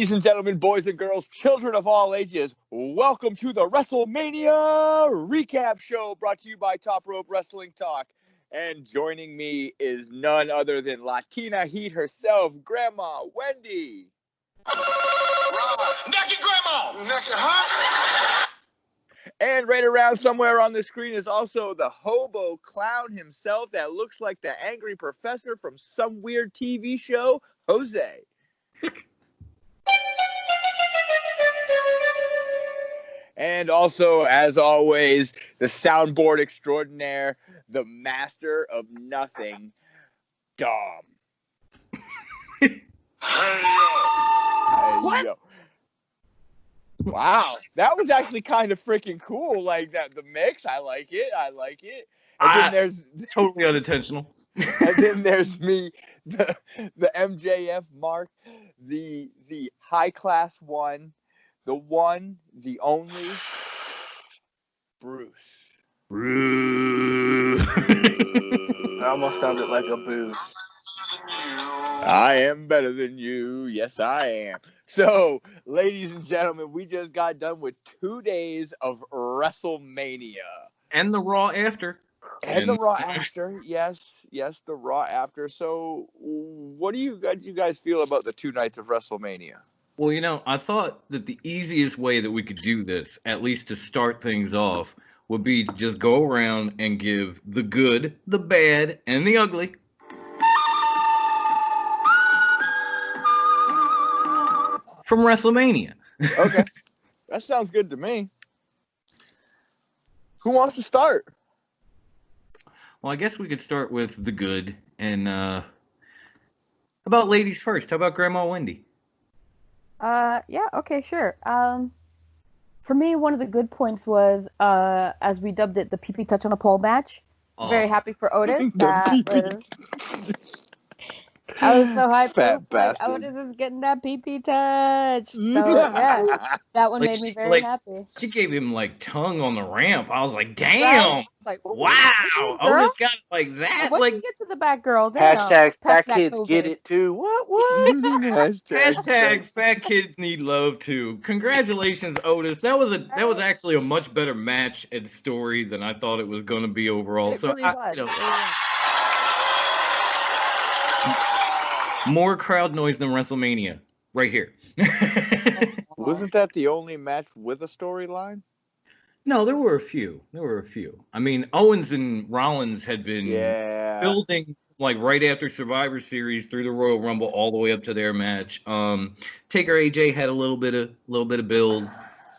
Ladies and gentlemen, boys and girls, children of all ages, welcome to the WrestleMania recap show brought to you by Top Rope Wrestling Talk. And joining me is none other than Latina Heat herself, Grandma Wendy. Naked Grandma! Naked, huh? And right around somewhere on the screen is also the hobo clown himself that looks like the angry professor from some weird TV show, Jose. And also, as always, the soundboard extraordinaire, the master of nothing, Dom. Hey, What? Yo. Wow, that was actually kind of freaking cool. Like that, the mix, I like it. And then there's totally unintentional. And then there's me, the MJF Mark, the high class one, the only Bruce. That almost sounded like a boo. I am better than you. Yes, I am. So, ladies and gentlemen, we just got done with 2 days of WrestleMania. And the Raw after. And the Raw after. Yes, the Raw after. So, what do you guys feel about the 2 nights of WrestleMania? Well, you know, I thought that the easiest way that we could do this, at least to start things off, would be to just go around and give the good, the bad, and the ugly. From WrestleMania. Okay. That sounds good to me. Who wants to start? Well, I guess we could start with the good. And how about ladies first? How about Grandma Wendy? Yeah, okay, sure. For me, one of the good points was, as we dubbed it, the pee-pee touch on a pole match. Oh. Very happy for Otis. I was so hyped. Fat bastard. Otis is getting that pee-pee touch. So, yeah, that one made me very happy. She gave him, tongue on the ramp. I was like, damn. Right? Like, wow. Otis got it like that. When you get to the back, girl. Hashtag fat kids get it too. What? Hashtag fat kids need love too. Congratulations, Otis. That was actually a much better match and story than I thought it was going to be overall. It really was. More crowd noise than WrestleMania, right here. Wasn't that the only match with a storyline? No, there were a few. I mean, Owens and Rollins had been building right after Survivor Series through the Royal Rumble all the way up to their match. Taker AJ had a little bit of build.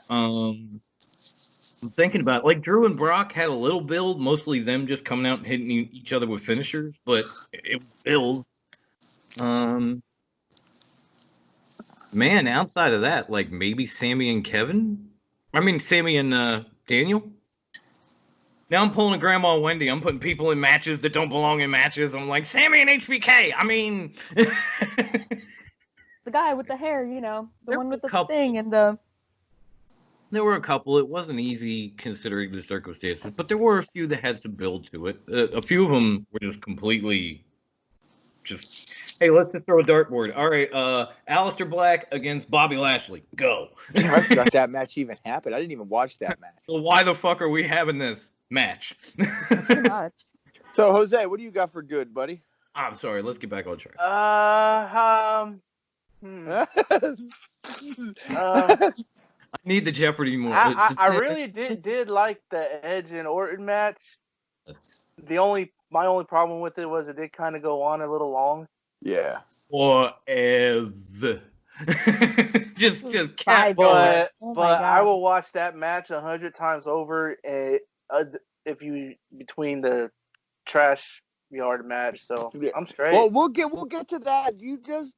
I'm thinking about Drew and Brock had a little build, mostly them just coming out and hitting each other with finishers, but it was build. Man, outside of that, maybe Sammy and Daniel. Now I'm pulling a Grandma Wendy. I'm putting people in matches that don't belong in matches. I'm like, Sammy and HBK. I mean... the guy with the hair, the one with the thing and the... There were a couple. It wasn't easy considering the circumstances, but there were a few that had some build to it. A few of them were just completely... hey, let's just throw a dartboard. All right, Aleister Black against Bobby Lashley. Go. I forgot that match even happened. I didn't even watch that match. So why the fuck are we having this match? So, Jose, what do you got for good, buddy? I'm sorry. Let's get back on track. I need the Jeopardy more. I really did like the Edge and Orton match. My only problem with it was it did kind of go on a little long. Yeah. Forever. just cat going. But I will watch that match 100 times over between the trash yard match. So I'm straight. Well, we'll get to that.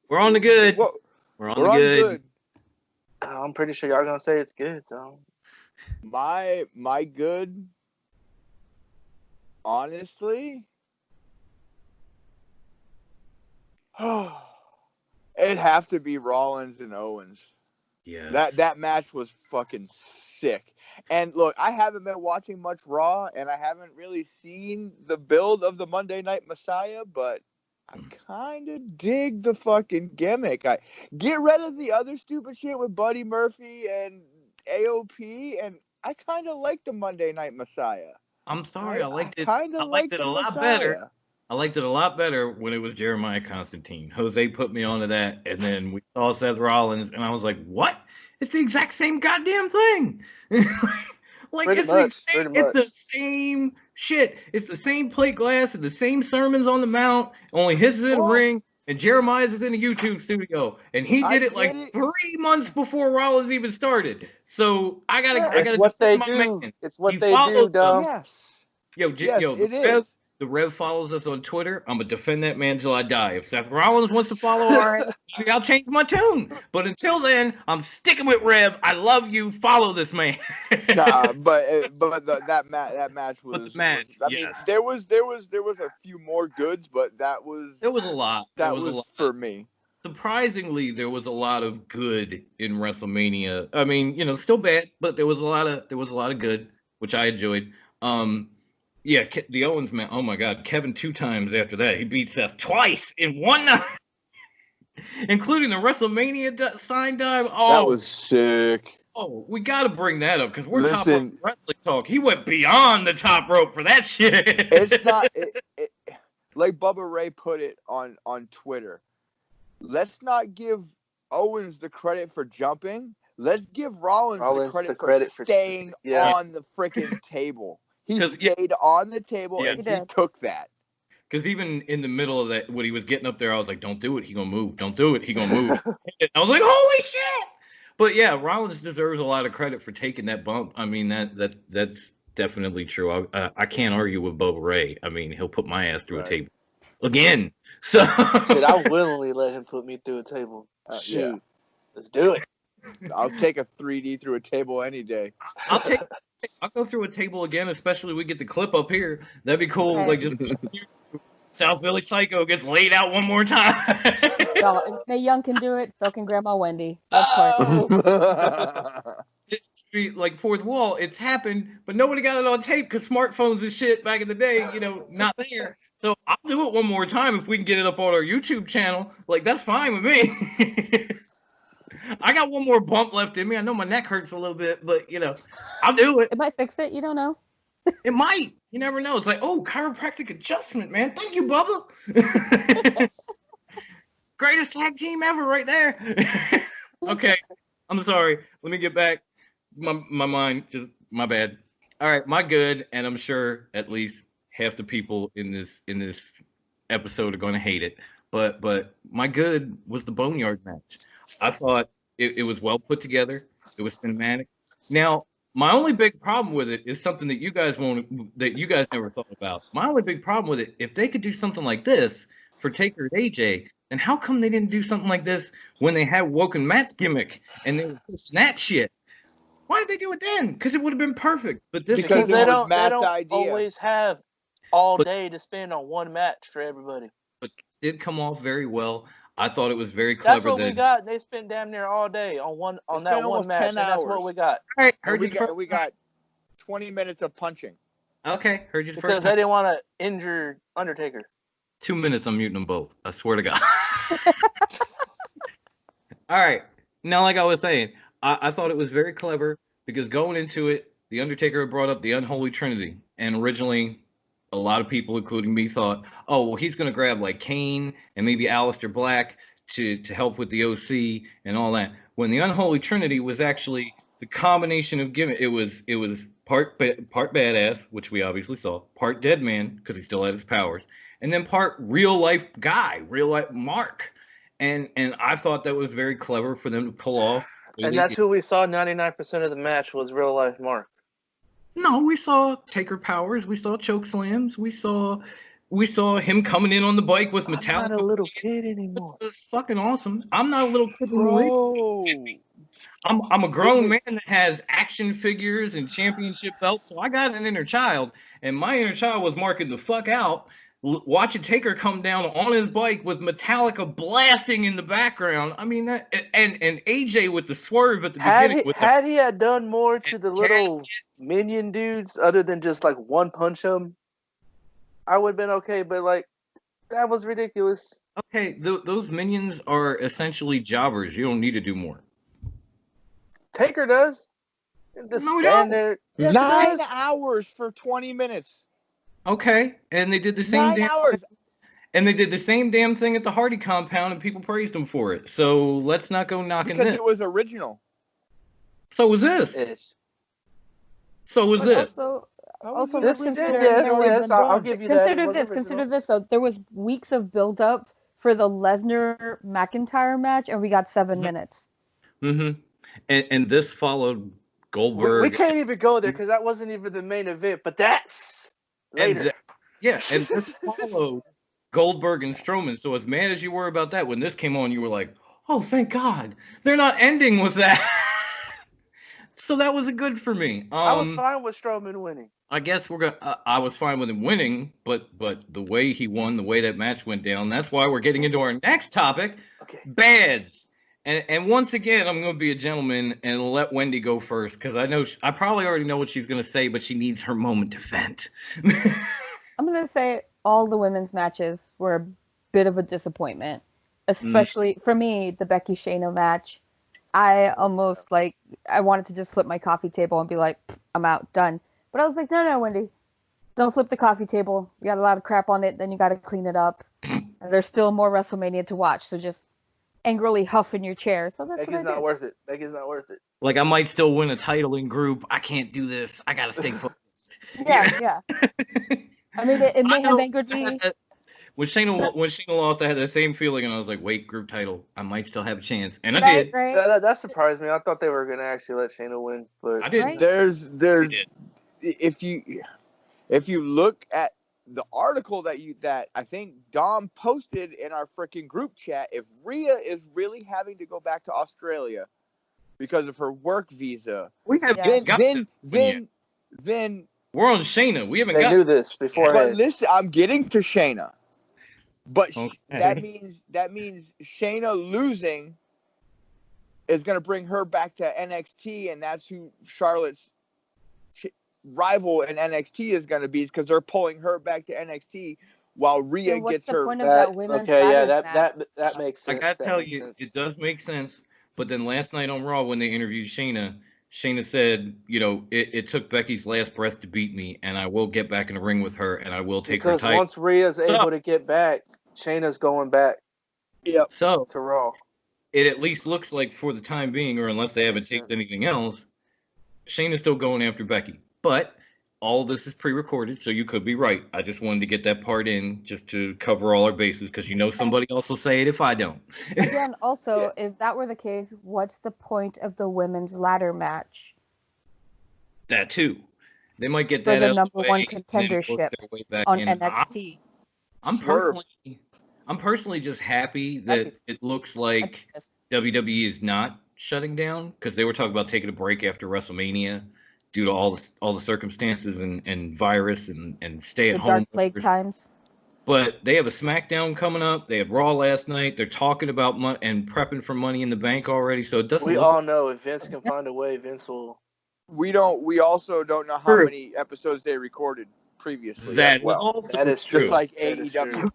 We're on the good. We're on the good. I'm pretty sure y'all gonna say it's good. So my good. Honestly, it'd have to be Rollins and Owens. Yeah. That match was fucking sick. And look, I haven't been watching much Raw, and I haven't really seen the build of the Monday Night Messiah, but I kind of dig the fucking gimmick. I get rid of the other stupid shit with Buddy Murphy and AOP, and I kind of like the Monday Night Messiah. I'm sorry, I liked it. Kind I of liked like it the a lot Messiah. better. I liked it a lot better when it was Jeremiah Constantine. Jose put me onto that, and then we saw Seth Rollins, and I was like, "What? It's the exact same goddamn thing." Like Pretty it's much. the same shit. It's the same plate glass and the same sermons on the mount. Only his is in a ring, and Jeremiah's is in a YouTube studio, and he did it like 3 months before Rollins even started. So I gotta. It's what they my do. man. It's what He they do, follows dumb. Yes. Yo, the Rev follows us on Twitter. I'm gonna defend that man till I die. If Seth Rollins wants to follow, all right, maybe I'll change my tune. But until then, I'm sticking with Rev. I love you. Follow this man. Nah, but that match was. Match. I mean, there was a few more goods, but there was a lot. That was for me. Surprisingly, there was a lot of good in WrestleMania. I mean, still bad, but there was a lot of good, which I enjoyed. Yeah, the Owens man. Oh my God, Kevin 2 times after that. He beat Seth twice in one night, including the WrestleMania sign dive. Oh, that was sick. Oh, we got to bring that up because we're top rope wrestling talk. He went beyond the top rope for that shit. It's not like Bubba Ray put it on Twitter. Let's not give Owens the credit for jumping. Let's give Rollins the credit for staying on the freaking table. He stayed on the table and he took that. Because even in the middle of that, when he was getting up there, I was like, "Don't do it. He gonna move. Don't do it. He gonna move." I was like, "Holy shit!" But yeah, Rollins deserves a lot of credit for taking that bump. I mean, that's definitely true. I can't argue with Bubba Ray. I mean, he'll put my ass through a table again. So shit, I willingly let him put me through a table. Shoot, let's do it. I'll take a 3D through a table any day. I'll go through a table again, especially if we get the clip up here. That'd be cool. Okay. Like just South Philly Psycho gets laid out one more time. So if Mae Young can do it, so can Grandma Wendy. Of course. Like fourth wall, it's happened, but nobody got it on tape because smartphones and shit back in the day, not there. So I'll do it one more time if we can get it up on our YouTube channel. Like that's fine with me. I got one more bump left in me. I know my neck hurts a little bit, but I'll do it. It might fix it. You don't know. It might. You never know. It's like, oh, chiropractic adjustment, man. Thank you, Bubba. Greatest tag team ever right there. Okay. I'm sorry. Let me get back. My mind, just my bad. All right, my good, and I'm sure at least half the people in this episode are going to hate it. But my good was the Boneyard match. I thought it was well put together. It was cinematic. Now, my only big problem with it is something that you guys never thought about. My only big problem with it, if they could do something like this for Taker and AJ, then how come they didn't do something like this when they had Woken Matt's gimmick and they were pushing that shit? Why did they do it then? Because it would have been perfect. But this because they don't always have all day to spend on one match for everybody. But it did come off very well. I thought it was very clever. That's what we got. They spent damn near all day on that one match, and that's what we got. All right, we got 20 minutes of punching. Okay, heard you first. Because they didn't want to injure Undertaker. 2 minutes, I'm muting them both. I swear to God. All right. Now, like I was saying, I thought it was very clever because going into it, the Undertaker had brought up the Unholy Trinity, and originally, a lot of people, including me, thought, oh, well, he's going to grab like Kane and maybe Aleister Black to help with the OC and all that. When the Unholy Trinity was actually the combination of gimmick, it was part badass, which we obviously saw, part dead man because he still had his powers, and then part real life guy, real life Mark. And I thought that was very clever for them to pull off. And that's who we saw 99% of the match was real life Mark. No, we saw Taker powers. We saw choke slams. We saw him coming in on the bike with Metallica. I'm not a little kid anymore. It was fucking awesome. I'm not a little kid anymore. I'm a grown man that has action figures and championship belts, so I got an inner child, and my inner child was marking the fuck out, watching Taker come down on his bike with Metallica blasting in the background. I mean that, and AJ with the swerve at the beginning. Had he had done more to the little minion dudes other than just like one punch him, I would have been okay. But like That was ridiculous. Okay, those minions are essentially jobbers. You don't need to do more. Taker does. Just No, we stand don't. there. Yes, it 9 does. hours for 20 minutes. Okay, and they did the same 9 hours. And they did the same damn thing at the Hardy compound, and people praised them for it. So let's not go knocking Because this. it was original. So was this. Ish. So was But this. also This is consider yes, there was yes. I'll give you that. It was Consider original. this. So there was weeks of build up for the Lesnar McIntyre match, and we got 7 minutes. Mm-hmm. And this followed Goldberg. We can't even go there because that wasn't even the main event. But that's later. And this followed Goldberg and Strowman. So as mad as you were about that, when this came on, you were like, "Oh, thank God, they're not ending with that." So that was good for me. I was fine with Strowman winning. I guess we're gonna. I was fine with him winning, but the way he won, the way that match went down, that's why we're getting into our next topic. Okay. Bads. And once again, I'm going to be a gentleman and let Wendy go first because I know I probably already know what she's going to say, but she needs her moment to vent. I'm going to say all the women's matches were a bit of a disappointment, especially for me, the Becky Shayna match. I almost I wanted to just flip my coffee table and be like, I'm out, done. But I was like, no, Wendy, don't flip the coffee table. You got a lot of crap on it, then you got to clean it up. And there's still more WrestleMania to watch, so just angrily huff in your chair. So that's Becky's not worth it. Becky's not worth it. Like I might still win a title in group. I can't do this. I gotta stay focused. Yeah. I mean, it may have angered me. When Shayna lost, I had the same feeling, and I was like, "Wait, group title. I might still have a chance." And I did. Right. That surprised me. I thought they were gonna actually let Shayna win, but I didn't. Right? There's if you look at the article that I think Dom posted in our freaking group chat, if Rhea is really having to go back to Australia because of her work visa, we have then we're on Shayna. We haven't they got knew this beforehand. But listen, I'm getting to Shayna, but Okay. that means Shayna losing is going to bring her back to NXT, and that's who Charlotte's rival in NXT is going to be, because they're pulling her back to NXT while Rhea gets her. Point of that women's that makes sense. I gotta tell you, it does make sense. But then last night on Raw, when they interviewed Shayna said, it took Becky's last breath to beat me, and I will get back in the ring with her, and I will take her title. Because once Rhea's able to get back, Shayna's going back. Yep. So to Raw. It at least looks like, for the time being, or unless they haven't taped anything else, Shayna's still going after Becky. But all of this is pre-recorded, so you could be right. I just wanted to get that part in just to cover all our bases, because somebody else will say it if I don't. Again, also, if that were the case, what's the point of the women's ladder match? That too. They might get For that the out number of the one way, contendership on NXT. I'm personally just happy that it looks like WWE is not shutting down, because they were talking about taking a break after WrestleMania due to all the circumstances and virus and stay at home. Dark plague times. But they have a SmackDown coming up. They had Raw last night. They're talking about and prepping for Money in the Bank already. So it doesn't. We all know if Vince can find a way, Vince will. We also don't know how many episodes they recorded previously. That is true. Just like AEW.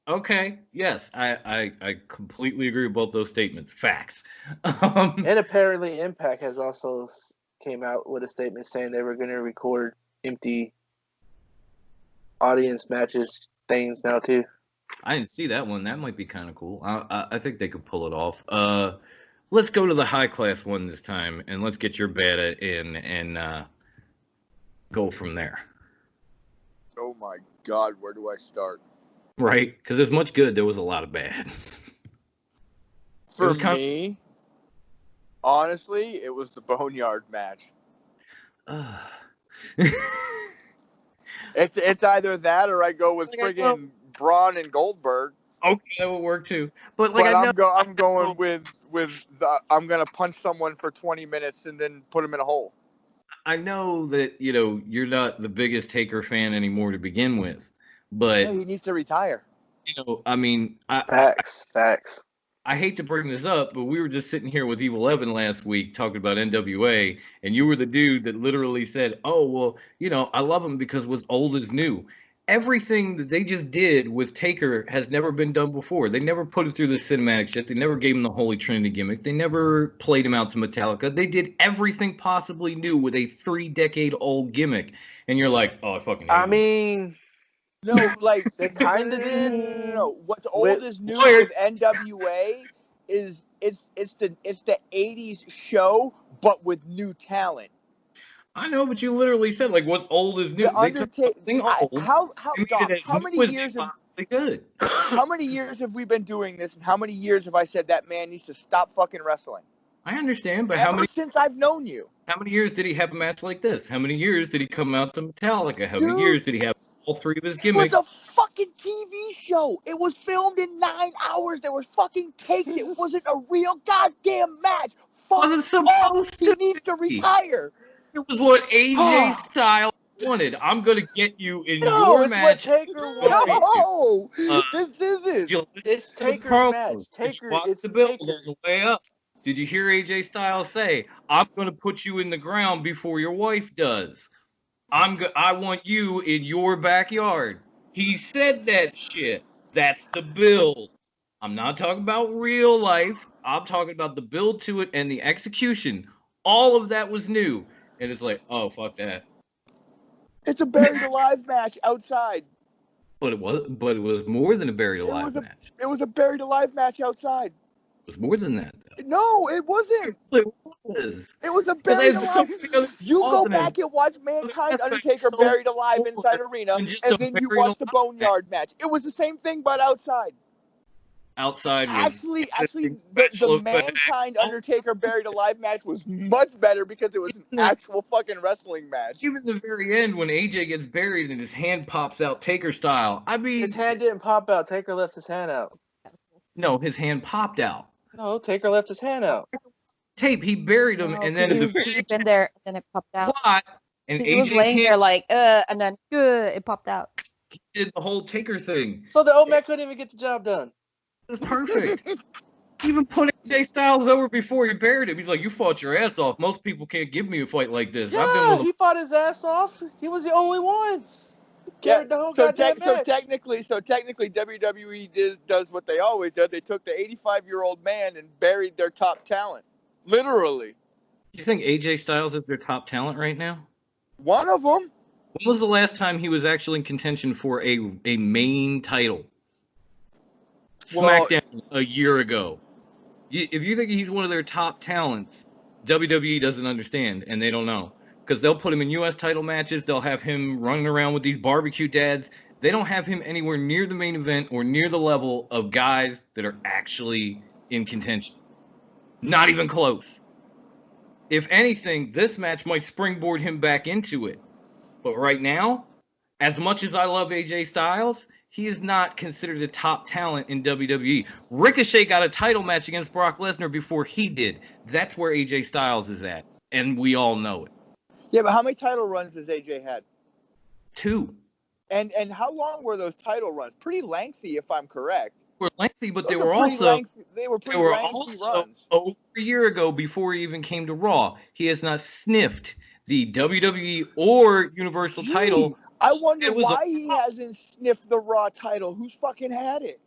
Okay. Yes, I completely agree with both those statements. Facts. And apparently, Impact has also came out with a statement saying they were going to record empty audience matches things now too. I didn't see that one. That might be kind of cool. I think they could pull it off. Let's go to the high class one this time, and let's get your beta in and go from there. Oh my God, where do I start? Right, because there's much good. There was a lot of bad. For me, honestly, it was the Boneyard match. It's either that or I go with friggin' Braun and Goldberg. Okay, that would work too. But I'm going with I'm gonna punch someone for 20 minutes and then put him in a hole. I know that you're not the biggest Taker fan anymore to begin with, but he needs to retire. I mean, facts. I hate to bring this up, but we were just sitting here with Evil Evan last week talking about NWA, and you were the dude that literally said, "Oh, well, I love him because what's old is new." everything that they just did with Taker has never been done before. They never put it through the cinematic shit. They never gave him the Holy Trinity gimmick. They never played him out to Metallica. They did everything possibly new with a 3-decade-old gimmick. And you're like, oh, I fucking hate I him. mean, No, like they kind of did. No. What's old With- is new with NWA is it's the 80s show, but with new talent. I know, but you literally said, like, what's old is new. The They took Undertaker. something old How and made Doc, it as how new many as years they have possibly could. how many years have we been doing this, and how many years have I said that man needs to stop fucking wrestling? I understand, but Ever since I've known you. how many years did he have a match like this? How many years did he come out to Metallica? How many Dude, years did he have all 3 of his It gimmicks? was a fucking TV show. It was filmed in 9 hours. There was fucking takes. It wasn't a real goddamn match. Fuck Wasn't off. supposed He to needs to be. retire. It was what AJ Styles wanted. I'm gonna get you in No, your it's what match. Taker wanted. No, this Did isn't. you listen It's to the Taker's promos? match. Did Taker, you watch it's the build Taker. on the way up? Did you hear AJ Styles say, "I'm gonna put you in the ground before your wife does. I want you in your backyard." He said that shit. That's the build. I'm not talking about real life. I'm talking about the build to it and the execution. All of that was new. And it's like, oh, fuck that. It's a buried alive match outside. But it was more than a buried alive match. It was a buried alive match outside. It was more than that, though. No, it wasn't. It was. It was a buried alive. You go Awesome. back and watch Mankind That's Undertaker so buried alive more inside arena, than just and a then you buried watch the alive Boneyard match. It was the same thing, but outside. Outside was Actually, special the effects. Mankind Undertaker buried alive match was much better because it was an actual fucking wrestling match. Even the very end when AJ gets buried and his hand pops out Taker style. I mean, His hand didn't pop out. Taker left his hand out. no, his hand popped out. No, Taker left his hand out. Tape, he buried him, No, and then he at the was very deep in there, and then it popped out. plot, and He was AJ's laying there hand like, and then it popped out. did the whole Taker thing. So the old man couldn't even get the job done. It was perfect. He even put AJ Styles over before he buried him. He's like, "You fought your ass off. Most people can't give me a fight like this. I've been Yeah, with he fought his ass off. He was the only one. Carried the whole so goddamn match. technically, WWE does what they always do. They took the 85-year-old man and buried their top talent, literally. You think AJ Styles is their top talent right now? One of them. When was the last time he was actually in contention for a main title? Well, SmackDown a year ago. If you think he's one of their top talents, WWE doesn't understand, and they don't know. Because they'll put him in U.S. title matches. They'll have him running around with these barbecue dads. They don't have him anywhere near the main event or near the level of guys that are actually in contention. Not even close. If anything, this match might springboard him back into it. But right now, as much as I love AJ Styles, he is not considered a top talent in WWE. Ricochet got a title match against Brock Lesnar before he did. That's where AJ Styles is at, and we all know it. Yeah, but how many title runs has AJ had? 2. And how long were those title runs? Pretty lengthy, if I'm correct. They were lengthy, but Those they were pretty also lengthy, they were pretty lengthy runs. over a year ago before he even came to Raw. He has not sniffed the WWE or Universal title. I wonder why he hasn't sniffed the Raw title. Who's fucking had it?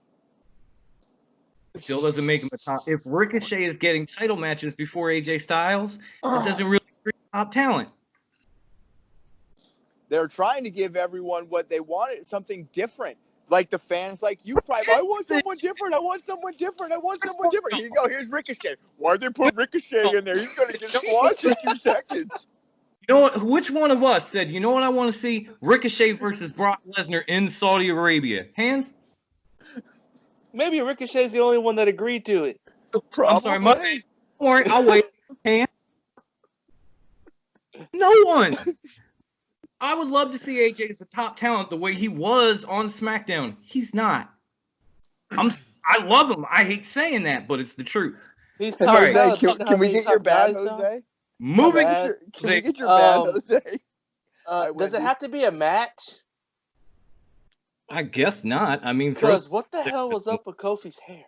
Still doesn't make him a top. If Ricochet is getting title matches before AJ Styles, it doesn't really scream top talent. They're trying to give everyone what they wanted, something different. Like the fans, like you, probably, I want someone different. I want someone different. I want someone different. Here you go. Here's Ricochet. Why'd they put Ricochet in there? He's gonna get squashed in 2 seconds. You know what? Which one of us said, you know what I want to see? Ricochet versus Brock Lesnar in Saudi Arabia. Hands? Maybe Ricochet's the only one that agreed to it. Probably. I'm sorry, don't worry, I'll wait. Hands? No one. I would love to see AJ as a top talent the way he was on SmackDown. He's not. I love him. I hate saying that, but it's the truth. He's Hey, top Jose, talent. can we get your bad, guys, though? Jose? Moving. Can we get your bad, Jose? Does it have to be a match? I guess not. I mean, Because what the hell was up with Kofi's hair?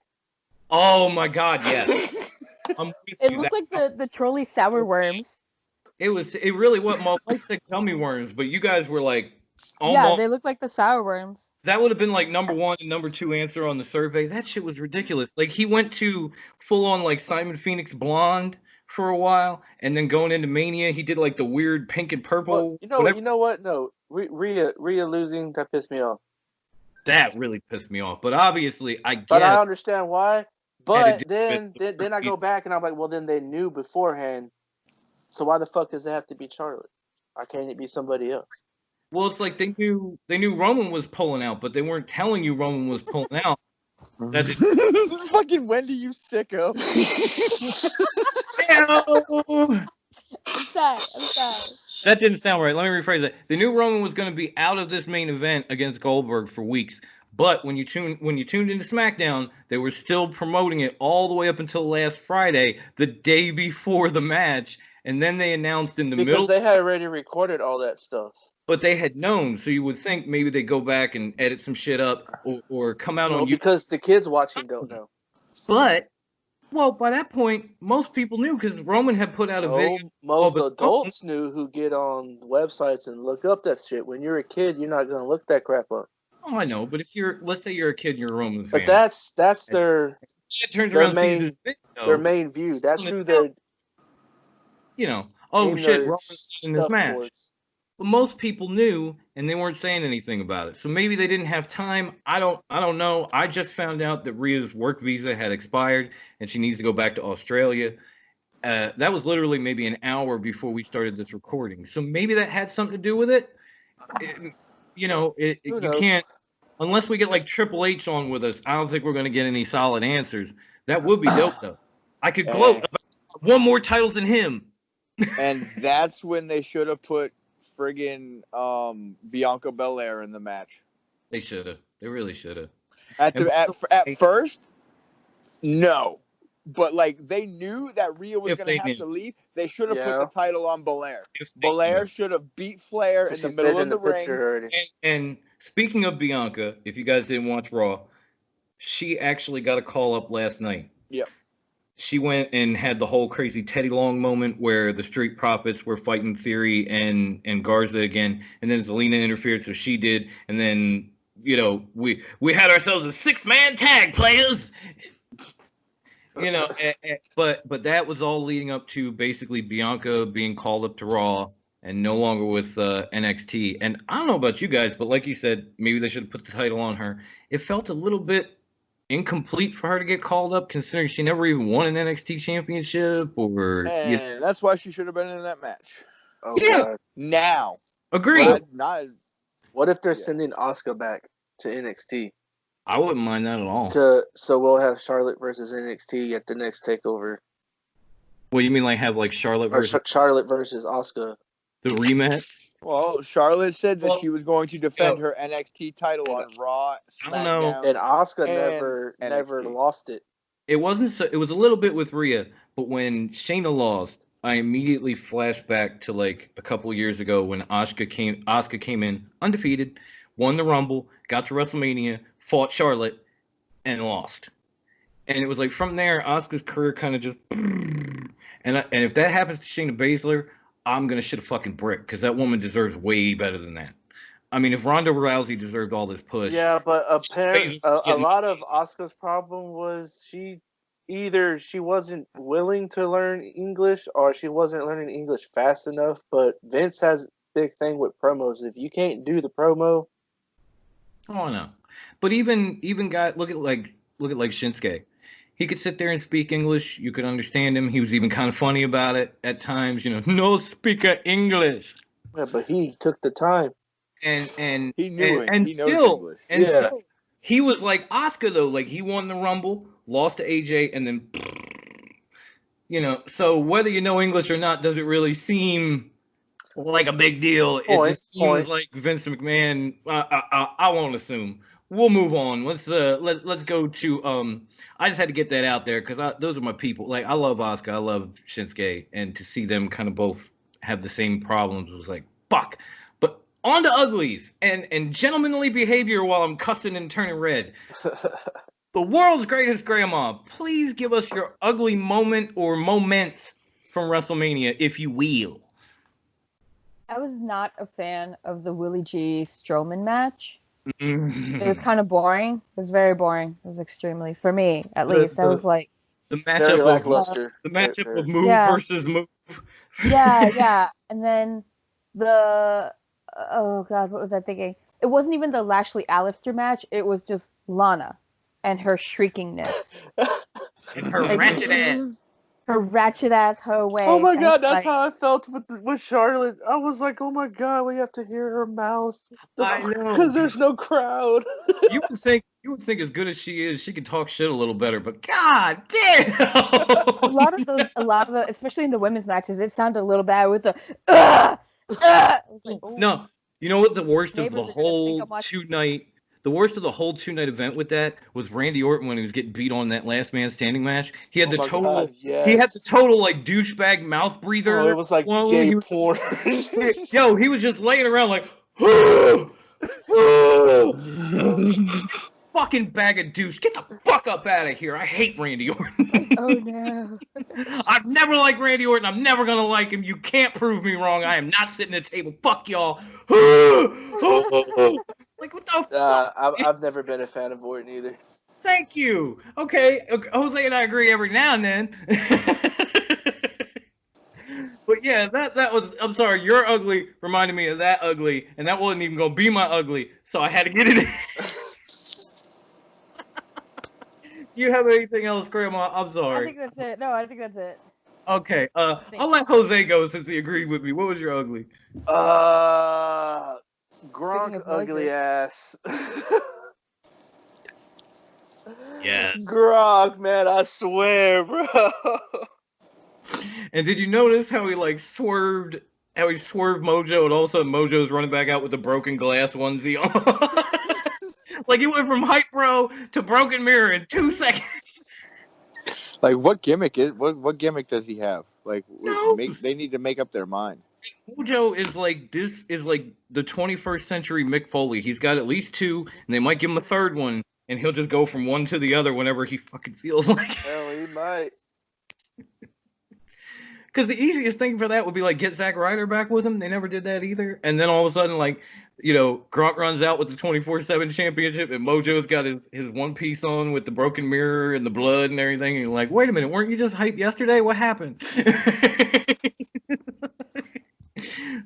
Oh my God, yes. It looked like the trolley sour worms. It really was. My wife said gummy worms, but you guys were like Yeah, they look like the sour worms. That would have been like number 1 and number 2 answer on the survey. That shit was ridiculous. Like he went to full on like Simon Phoenix blonde for a while, and then going into Mania, he did like the weird pink and purple. Well, you know what? No, Rhea losing, that pissed me off. That really pissed me off. But obviously, I guess. But I understand why. But then I go back and I'm like, well, then they knew beforehand. So why the fuck does it have to be Charlotte? Why can't it be somebody else? Well, it's like they knew Roman was pulling out, but they weren't telling you Roman was pulling out. Fucking Wendy, you sicko. I'm sorry. That didn't sound right. Let me rephrase that. They knew Roman was going to be out of this main event against Goldberg for weeks. But when you tuned into SmackDown, they were still promoting it all the way up until last Friday, the day before the match. And then they announced in the middle. Because they had already recorded all that stuff. But they had known, so you would think maybe they go back and edit some shit up or come out on YouTube. Because the kids watching don't know. But, well, by that point, most people knew because Roman had put out a video. Most adults knew who get on websites and look up that shit. When you're a kid, you're not going to look that crap up. Oh, I know, but if let's say you're a kid and you're a Roman fan. But that's their main view. That's who they're... You know, oh shit, Roman's in this match. Towards. But most people knew, and they weren't saying anything about it. So maybe they didn't have time. I don't know. I just found out that Rhea's work visa had expired, and she needs to go back to Australia. That was literally maybe an hour before we started this recording. So maybe that had something to do with it. You can't, unless we get like Triple H on with us, I don't think we're going to get any solid answers. That would be dope, though. I could gloat about one more titles than him. And that's when they should have put friggin' Bianca Belair in the match. They should have. They really should have. At first, no. But like they knew that Rhea was going to have to leave. They should have put the title on Belair. Belair should have beat Flair in the middle of the ring. And speaking of Bianca, if you guys didn't watch Raw, she actually got a call up last night. Yep. She went and had the whole crazy Teddy Long moment where the Street Profits were fighting Theory and Garza again, and then Zelina interfered, so she did, and then we had ourselves a 6-man tag, players. But that was all leading up to basically Bianca being called up to Raw and no longer with NXT. And I don't know about you guys, but like you said, maybe they should have put the title on her. It felt a little bit incomplete for her to get called up, considering she never even won an NXT championship. And that's why she should have been in that match. Oh, yeah. God. Now. Agreed. What if they're sending Asuka back to NXT? I wouldn't mind that at all. So we'll have Charlotte versus NXT at the next takeover. What do you mean, like have like Charlotte versus Asuka? The rematch? Well, Charlotte said that she was going to defend her NXT title on Raw, SmackDown, I don't know. And Asuka never lost it. It wasn't so. It was a little bit with Rhea, but when Shayna lost, I immediately flashed back to like a couple years ago when Asuka came in undefeated, won the Rumble, got to WrestleMania, fought Charlotte, and lost. And it was like from there, Asuka's career kind of just. And if that happens to Shayna Baszler, I'm going to shit a fucking brick because that woman deserves way better than that. I mean, if Ronda Rousey deserved all this push. Yeah, but apparently a lot of Asuka's problem was she wasn't willing to learn English or she wasn't learning English fast enough. But Vince has a big thing with promos. If you can't do the promo. Oh, no. But even guys, look at Shinsuke. He could sit there and speak English. You could understand him. He was even kind of funny about it at times. No speaker English. Yeah, but he took the time. And he knew it. And he still, still, he was like Asuka though. Like he won the Rumble, lost to AJ, and then, So whether you know English or not doesn't really seem like a big deal. It just seems like Vince McMahon. I won't assume. We'll move on. Let's go to I just had to get that out there because those are my people. Like I love Asuka, I love Shinsuke, and to see them kind of both have the same problems was like fuck. But on to uglies and gentlemanly behavior while I'm cussing and turning red. The world's greatest grandma, please give us your ugly moment or moments from WrestleMania, if you will. I was not a fan of the Willie G Strowman match. Mm. It was kind of boring. It was very boring. It was extremely, for me at least. I was like, the very matchup lackluster. the matchup of move Yeah. versus move. yeah. And then oh God, what was I thinking? It wasn't even the Lashley Alistair match. It was just Lana and her shriekingness. And her Like, ratchet ass. Her ratchet ass hoe way. Oh my and god, it's that's like, how I felt with Charlotte. I was like, oh my god, we have to hear her mouth. I know. Because there's no crowd. You would think as good as she is, she could talk shit a little better, but god damn. a lot of the, especially in the women's matches, it sounded a little bad with the like, oh, No, you know what the worst of the neighbors are gonna think whole I'm watching. 2-night the worst of the whole 2-night event with that was Randy Orton when he was getting beat on that last man standing match. He had Oh the my total God, yes. he had the total like douchebag mouth breather. Oh, it was like one. gay He was- porn. Yo, he was just laying around like fucking bag of douche. Get the fuck up out of here. I hate Randy Orton. Oh no. I've never liked Randy Orton. I'm never gonna like him. You can't prove me wrong. I am not sitting at the table. Fuck y'all. Like what the fuck? I've never been a fan of Orton either. Thank you. Okay, Jose and I agree every now and then. But yeah, that was. I'm sorry, your ugly reminded me of that ugly, and that wasn't even gonna be my ugly, so I had to get it in. You have anything else, Grandma? I'm sorry. I think that's it. No, I think that's it. Okay, I'll let Jose go since he agreed with me. What was your ugly? Gronk ugly ass. Yes. Gronk, man, I swear, bro. And did you notice how he like swerved? How he swerved Mojo, and all of a sudden Mojo's running back out with the broken glass onesie on. Like he went from hype bro to broken mirror in 2 seconds. Like what gimmick does he have? Like No. They need to make up their mind. Mojo is like the 21st century Mick Foley. He's got at least 2, and they might give him a third one, and he'll just go from one to the other whenever he fucking feels like it. Hell, he might. Because the easiest thing for that would be like get Zack Ryder back with him. They never did that either. And then all of a sudden, like, you know, Gronk runs out with the 24/7 championship, and Mojo's got his one piece on with the broken mirror and the blood and everything. And you're like, wait a minute, weren't you just hyped yesterday? What happened?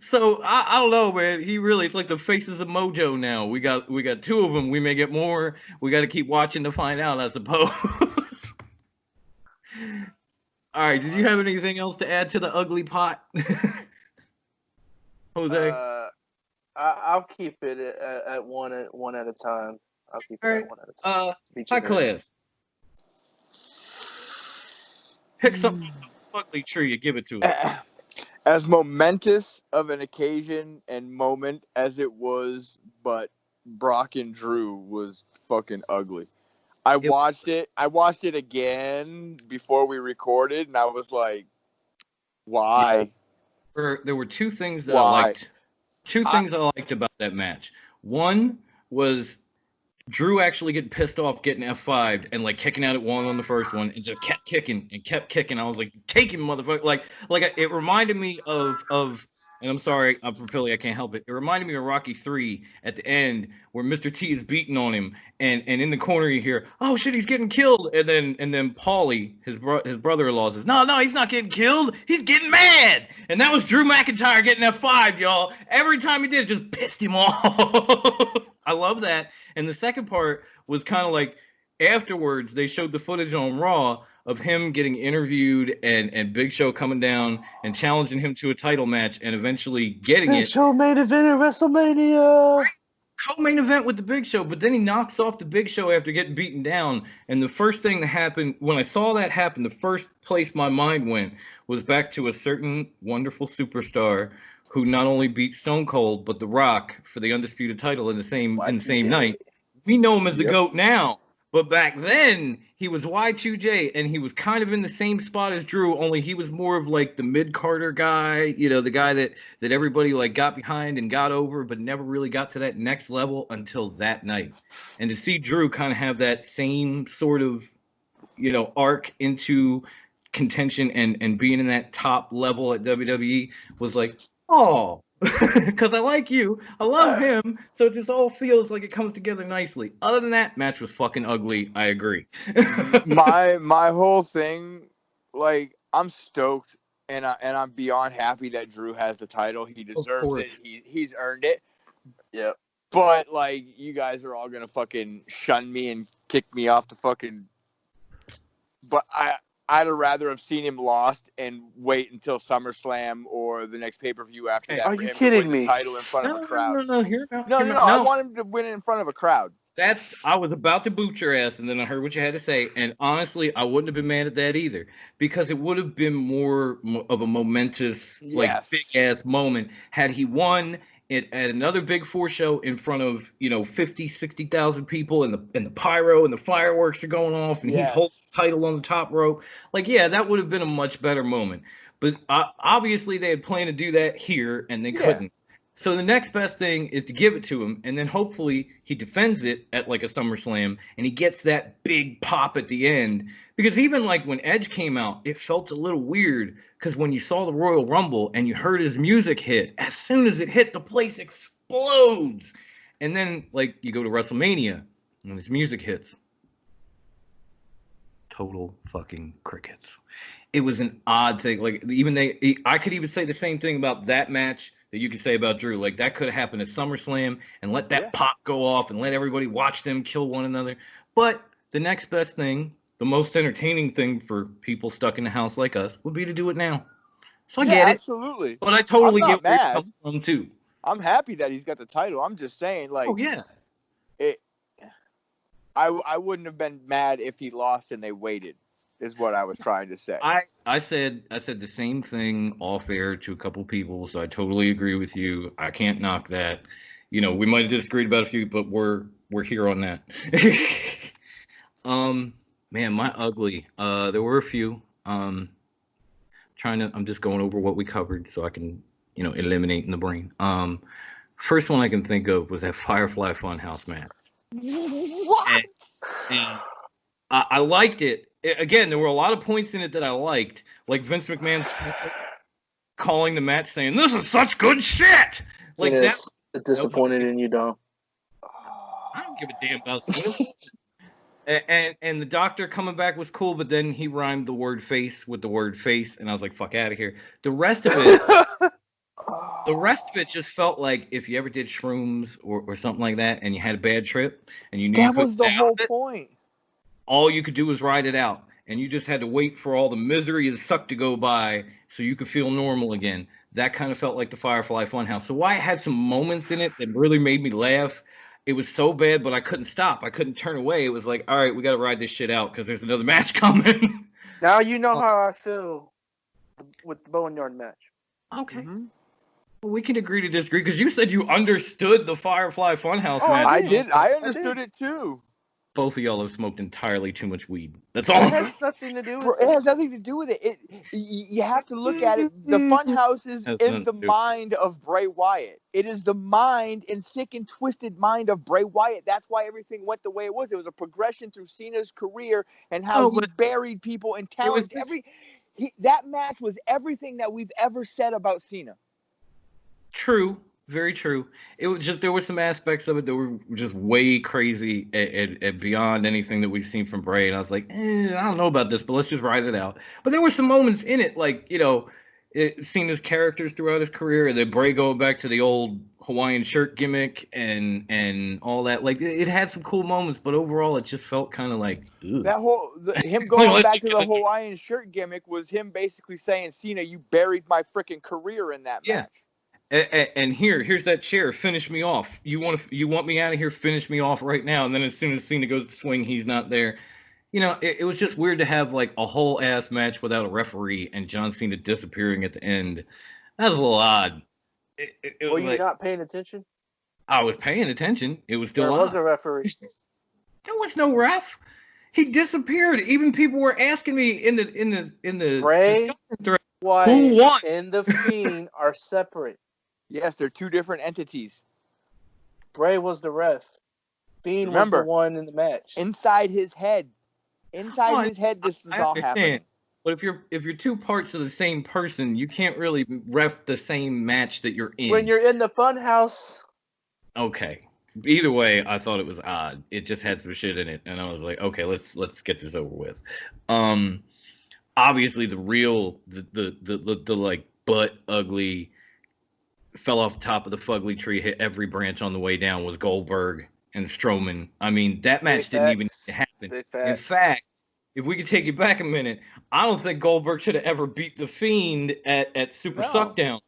So I don't know, man. It's like the faces of Mojo now. We got 2 of them. We may get more. We got to keep watching to find out, I suppose. All right. Did you have anything else to add to the ugly pot, Jose? I'll keep it at one at a time. I'll keep it at one at a time. High class. Pick something from the ugly tree and give it to us. As momentous of an occasion and moment as it was, but Brock and Drew was fucking ugly. I watched it again before we recorded, and I was like, why? There were 2 things that I liked. 2 things I liked about that match. One was Drew actually getting pissed off, getting F5'd, and like kicking out at 1 on the first one, and just kept kicking. I was like, take him, motherfucker! Like it reminded me of. And I'm sorry, I'm from Philly, I can't help it. It reminded me of Rocky 3 at the end where Mr. T is beating on him, and in the corner you hear, "Oh shit, he's getting killed!" And then Paulie, his brother-in-law, says, "No, he's not getting killed. He's getting mad." And that was Drew McIntyre getting F5, y'all. Every time he did, it just pissed him off. I love that. And the second part was kind of like afterwards they showed the footage on Raw of him getting interviewed and Big Show coming down and challenging him to a title match and eventually getting it. Big Show main event at WrestleMania. Co-main event with the Big Show, but then he knocks off the Big Show after getting beaten down. And the first thing that happened, when I saw that happen, the first place my mind went was back to a certain wonderful superstar who not only beat Stone Cold, but The Rock for the undisputed title in the same night. We know him as the GOAT now. But back then, he was Y2J, and he was kind of in the same spot as Drew, only he was more of like the mid-Carter guy, you know, the guy that everybody like got behind and got over, but never really got to that next level until that night. And to see Drew kind of have that same sort of, you know, arc into contention and being in that top level at WWE was like, oh, Because I like you. I love him. So it just all feels like it comes together nicely. Other than that, match was fucking ugly. I agree. my whole thing, like, I'm stoked and I'm beyond happy that Drew has the title. He deserves it. He's earned it. Yeah. But like, you guys are all gonna fucking shun me and kick me off the fucking. But I'd rather have seen him lost and wait until SummerSlam or the next pay-per-view after that. Are for you him to kidding win the me? title in front of a crowd. No. I want him to win it in front of a crowd. I was about to boot your ass, and then I heard what you had to say, and honestly, I wouldn't have been mad at that either, because it would have been more of a momentous, like, big-ass moment had he won at another Big Four show in front of, 50, 60,000 people, and the pyro and the fireworks are going off, and he's holding the title on the top rope. Like, yeah, that would have been a much better moment. But obviously, they had planned to do that here, and they couldn't. So the next best thing is to give it to him, and then hopefully he defends it at like a SummerSlam, and he gets that big pop at the end. Because even like when Edge came out, it felt a little weird, because when you saw the Royal Rumble and you heard his music hit, as soon as it hit, the place explodes. And then like you go to WrestleMania, and his music hits. Total fucking crickets. It was an odd thing. Like I could even say the same thing about that match that you could say about Drew. Like, that could have happened at SummerSlam and let that pop go off and let everybody watch them kill one another. But the next best thing, the most entertaining thing for people stuck in the house like us, would be to do it now. So I get it. Absolutely. But I totally get where it comes from, too. I'm happy that he's got the title. I'm just saying, like, I wouldn't have been mad if he lost and they waited. Is what I was trying to say. I said the same thing off air to a couple people, so I totally agree with you. I can't knock that. We might have disagreed about a few, but we're here on that. Man, my ugly. There were a few. I'm just going over what we covered so I can, eliminate in the brain. First one I can think of was that Firefly Funhouse match. What? And I liked it. Again, there were a lot of points in it that I liked, like Vince McMahon's calling the match saying, "This is such good shit." Like that's disappointed in you, Dom. I don't give a damn about Smith. and the Doctor coming back was cool, but then he rhymed the word face with the word face, and I was like, "Fuck out of here." The rest of it just felt like if you ever did shrooms or something like that, and you had a bad trip, and you knew that was the whole point. All you could do was ride it out, and you just had to wait for all the misery and suck to go by so you could feel normal again. That kind of felt like the Firefly Funhouse. So why it had some moments in it that really made me laugh. It was so bad, but I couldn't stop. I couldn't turn away. It was like, all right, we got to ride this shit out because there's another match coming. Now you know how I feel with the Boneyard match. Okay. Mm-hmm. Well, we can agree to disagree because you said you understood the Firefly Funhouse match. I did. I understood it too. Both of y'all have smoked entirely too much weed. That's all. It has nothing to do with it. It has nothing to do with it. You have to look at it. The Funhouse is the mind of Bray Wyatt. It is the mind and sick and twisted mind of Bray Wyatt. That's why everything went the way it was. It was a progression through Cena's career and how he buried people and talent. That match was everything that we've ever said about Cena. True. Very true. It was just, there were some aspects of it that were just way crazy and beyond anything that we've seen from Bray. And I was like, I don't know about this, but let's just ride it out. But there were some moments in it, like, seeing his characters throughout his career, and then Bray going back to the old Hawaiian shirt gimmick and all that. Like, it had some cool moments, but overall it just felt kind of like, ugh. Him going back to the Hawaiian shirt gimmick was him basically saying, Cena, you buried my freaking career in that match. And here's that chair. Finish me off. You want me out of here? Finish me off right now. And then as soon as Cena goes to swing, he's not there. It was just weird to have like a whole ass match without a referee and John Cena disappearing at the end. That was a little odd. Were you not paying attention? I was paying attention. It was still there was a referee. There was no ref. He disappeared. Even people were asking me in the Bray Wyatt who won? And the Fiend are separate. Yes, they're two different entities. Bray was the ref. Fiend was the one in the match. Inside his head. This is all happening. But if you're two parts of the same person, you can't really ref the same match that you're in. When you're in the fun house. Okay. Either way, I thought it was odd. It just had some shit in it, and I was like, okay, let's get this over with. Obviously the real the like butt ugly fell off the top of the fugly tree, hit every branch on the way down was Goldberg and Strowman. I mean, that match didn't even happen. In fact, if we could take it back a minute, I don't think Goldberg should have ever beat The Fiend at Super Suckdown.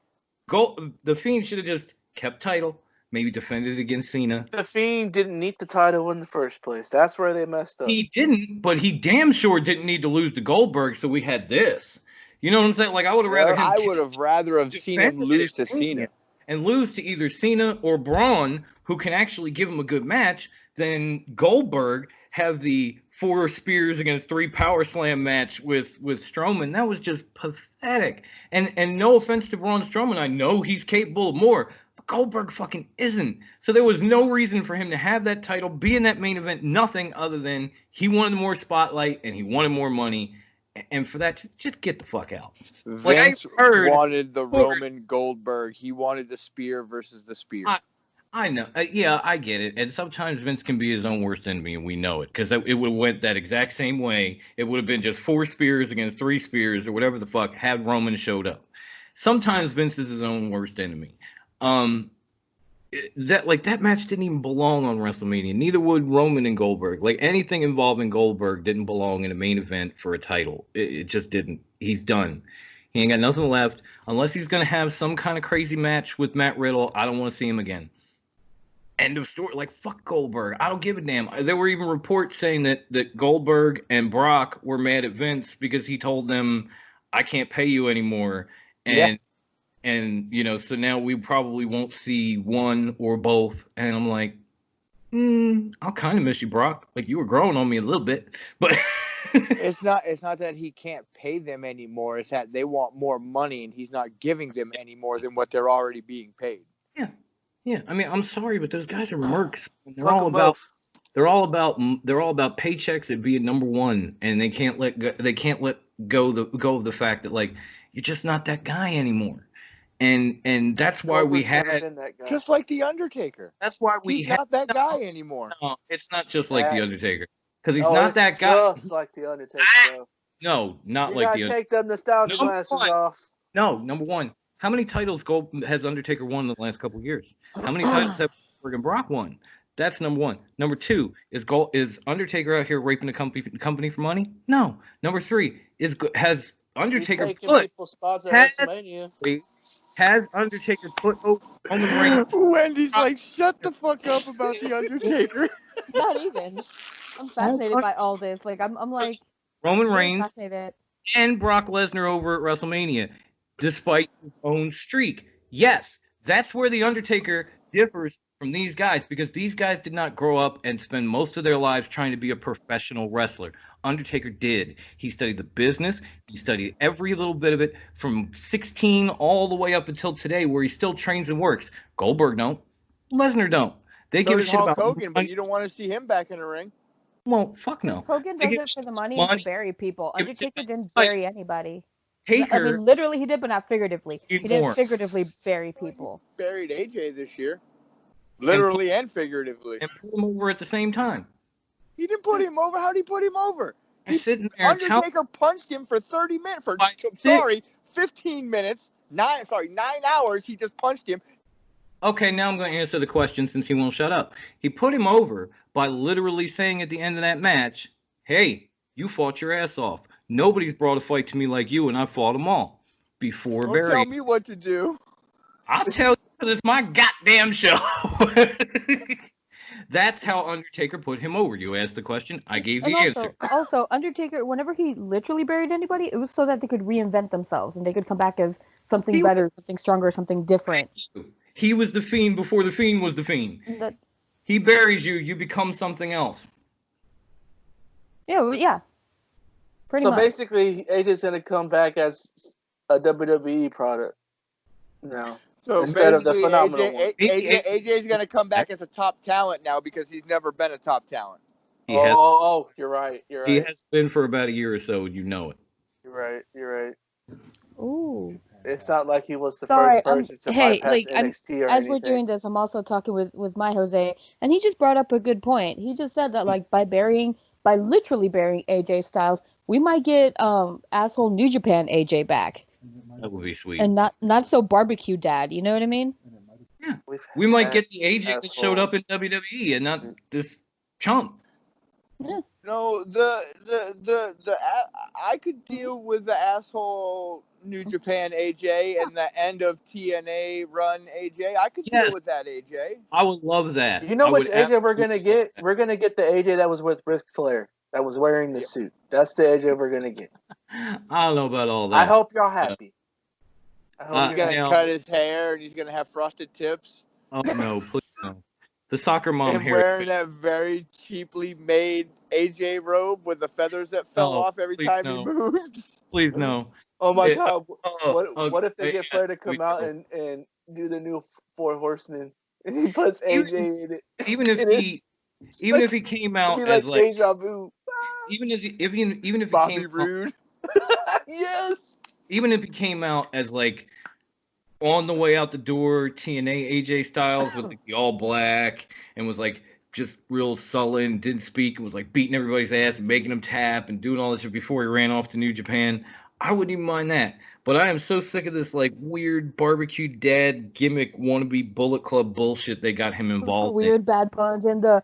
The Fiend should have just kept title, maybe defended it against Cena. The Fiend didn't need the title in the first place. That's where they messed up. He didn't, but he damn sure didn't need to lose to Goldberg, so we had this. You know what I'm saying? Like, I would have rather seen him lose to Cena. And lose to either Cena or Braun, who can actually give him a good match, than Goldberg have the 4 spears against 3 power slam match with Strowman. That was just pathetic. And no offense to Braun Strowman, I know he's capable of more, but Goldberg fucking isn't. So there was no reason for him to have that title, be in that main event, nothing other than he wanted more spotlight and he wanted more money. And for that, just get the fuck out. Vince wanted the Roman Goldberg. He wanted the spear versus the spear. I know. Yeah, I get it. And sometimes Vince can be his own worst enemy, and we know it. Because it would have went that exact same way. It would have been just 4 spears against 3 spears or whatever the fuck had Roman showed up. Sometimes Vince is his own worst enemy. That match didn't even belong on WrestleMania. Neither would Roman and Goldberg. Like, anything involving Goldberg didn't belong in a main event for a title. It just didn't. He's done. He ain't got nothing left. Unless he's going to have some kind of crazy match with Matt Riddle, I don't want to see him again. End of story. Like, fuck Goldberg. I don't give a damn. There were even reports saying that Goldberg and Brock were mad at Vince because he told them, I can't pay you anymore. And, you know, so now we probably won't see one or both. And I'm like, I'll kind of miss you, Brock. Like, you were growing on me a little bit. But it's not that he can't pay them anymore. It's that they want more money and he's not giving them any more than what they're already being paid. Yeah. I mean, I'm sorry, but those guys are mercs. They're all about paychecks and being number one. And they can't let go of the fact that, like, you're just not that guy anymore. And that's why we had, just like the Undertaker. That's why he's not that guy anymore. No, it's not just like the Undertaker, because he's not that guy. Just like the Undertaker. No, not like the Undertaker. Take them nostalgia glasses off. No, number one. How many titles has Undertaker won in the last couple of years? How many titles have Goldberg and Brock won? That's number one. Number two, is Undertaker out here raping the company for money? No. Number three, has Undertaker has Undertaker put over Roman Reigns? Wendy's like, shut the fuck up about the Undertaker. Not even. I'm fascinated by all this. Like, I'm like Roman Reigns fascinated. And Brock Lesnar over at WrestleMania, despite his own streak. Yes, that's where the Undertaker differs from these guys, because these guys did not grow up and spend most of their lives trying to be a professional wrestler. Undertaker did. He studied the business. He studied every little bit of it from 16 all the way up until today, where he still trains and works. Goldberg don't. Lesnar don't. They give a shit about Hogan, but you don't want to see him back in the ring. Well, fuck no. Hogan does it for the money and to bury people. Undertaker didn't bury anybody. I mean, literally he did, but not figuratively. He didn't figuratively bury people. He buried AJ this year. Literally and figuratively. And put him over at the same time. He didn't put him over. How did he put him over? Sitting there. Undertaker punched him for 30 minutes. 15 minutes. 9 hours. He just punched him. Okay, now I'm going to answer the question since he won't shut up. He put him over by literally saying at the end of that match, hey, you fought your ass off. Nobody's brought a fight to me like you, and I fought them all. Before Don't tell me what to do. I'll tell you, because it's my goddamn show. That's how Undertaker put him over. You asked the question, I gave the answer. Also, Undertaker, whenever he literally buried anybody, it was so that they could reinvent themselves and they could come back as something better, something stronger, something different. He was the Fiend before the Fiend was the Fiend. He buries you, you become something else. Yeah. Pretty much. Basically, AJ's going to come back as a WWE product. No. So instead of the phenomenal one. AJ's going to come back as a top talent now because he's never been a top talent. You're right. He has been for about a year or so, and you know it. You're right. Ooh. It's not like he was the Sorry, first person to hey, bypass NXT or as anything. we're doing this, I'm also talking with my Jose, and he just brought up a good point. He just said that like by literally burying AJ Styles, we might get asshole New Japan AJ back, That would be sweet. and not so barbecue dad. You know what I mean? Yeah, we might get the AJ that showed up in WWE and not this chump. Yeah. No, I could deal with the asshole New Japan AJ and the end of TNA run AJ. I could deal with that AJ. I would love that. You know which AJ we're gonna get? We're gonna get the AJ that was with Ric Flair, that was wearing the suit. That's the AJ we're gonna get. I don't know about all that. I hope y'all happy. He's gonna cut his hair and he's gonna have frosted tips. Oh no, please no. The soccer mom and hair. Wearing that very cheaply made AJ robe with the feathers that fell off every time he moved. Please no. Oh my God! What if they get Flair to come out and do the new 4 Horsemen and he puts AJ in it? Even if he came out as like deja vu. Even if Bobby he came Roode. Yes. Even if he came out as like on the way out the door, TNA AJ Styles with like the all black and was like just real sullen, didn't speak, and was like beating everybody's ass and making them tap and doing all this shit before he ran off to New Japan, I wouldn't even mind that. But I am so sick of this like weird barbecue dad gimmick wannabe Bullet Club bullshit they got him involved weird in. Bad puns and the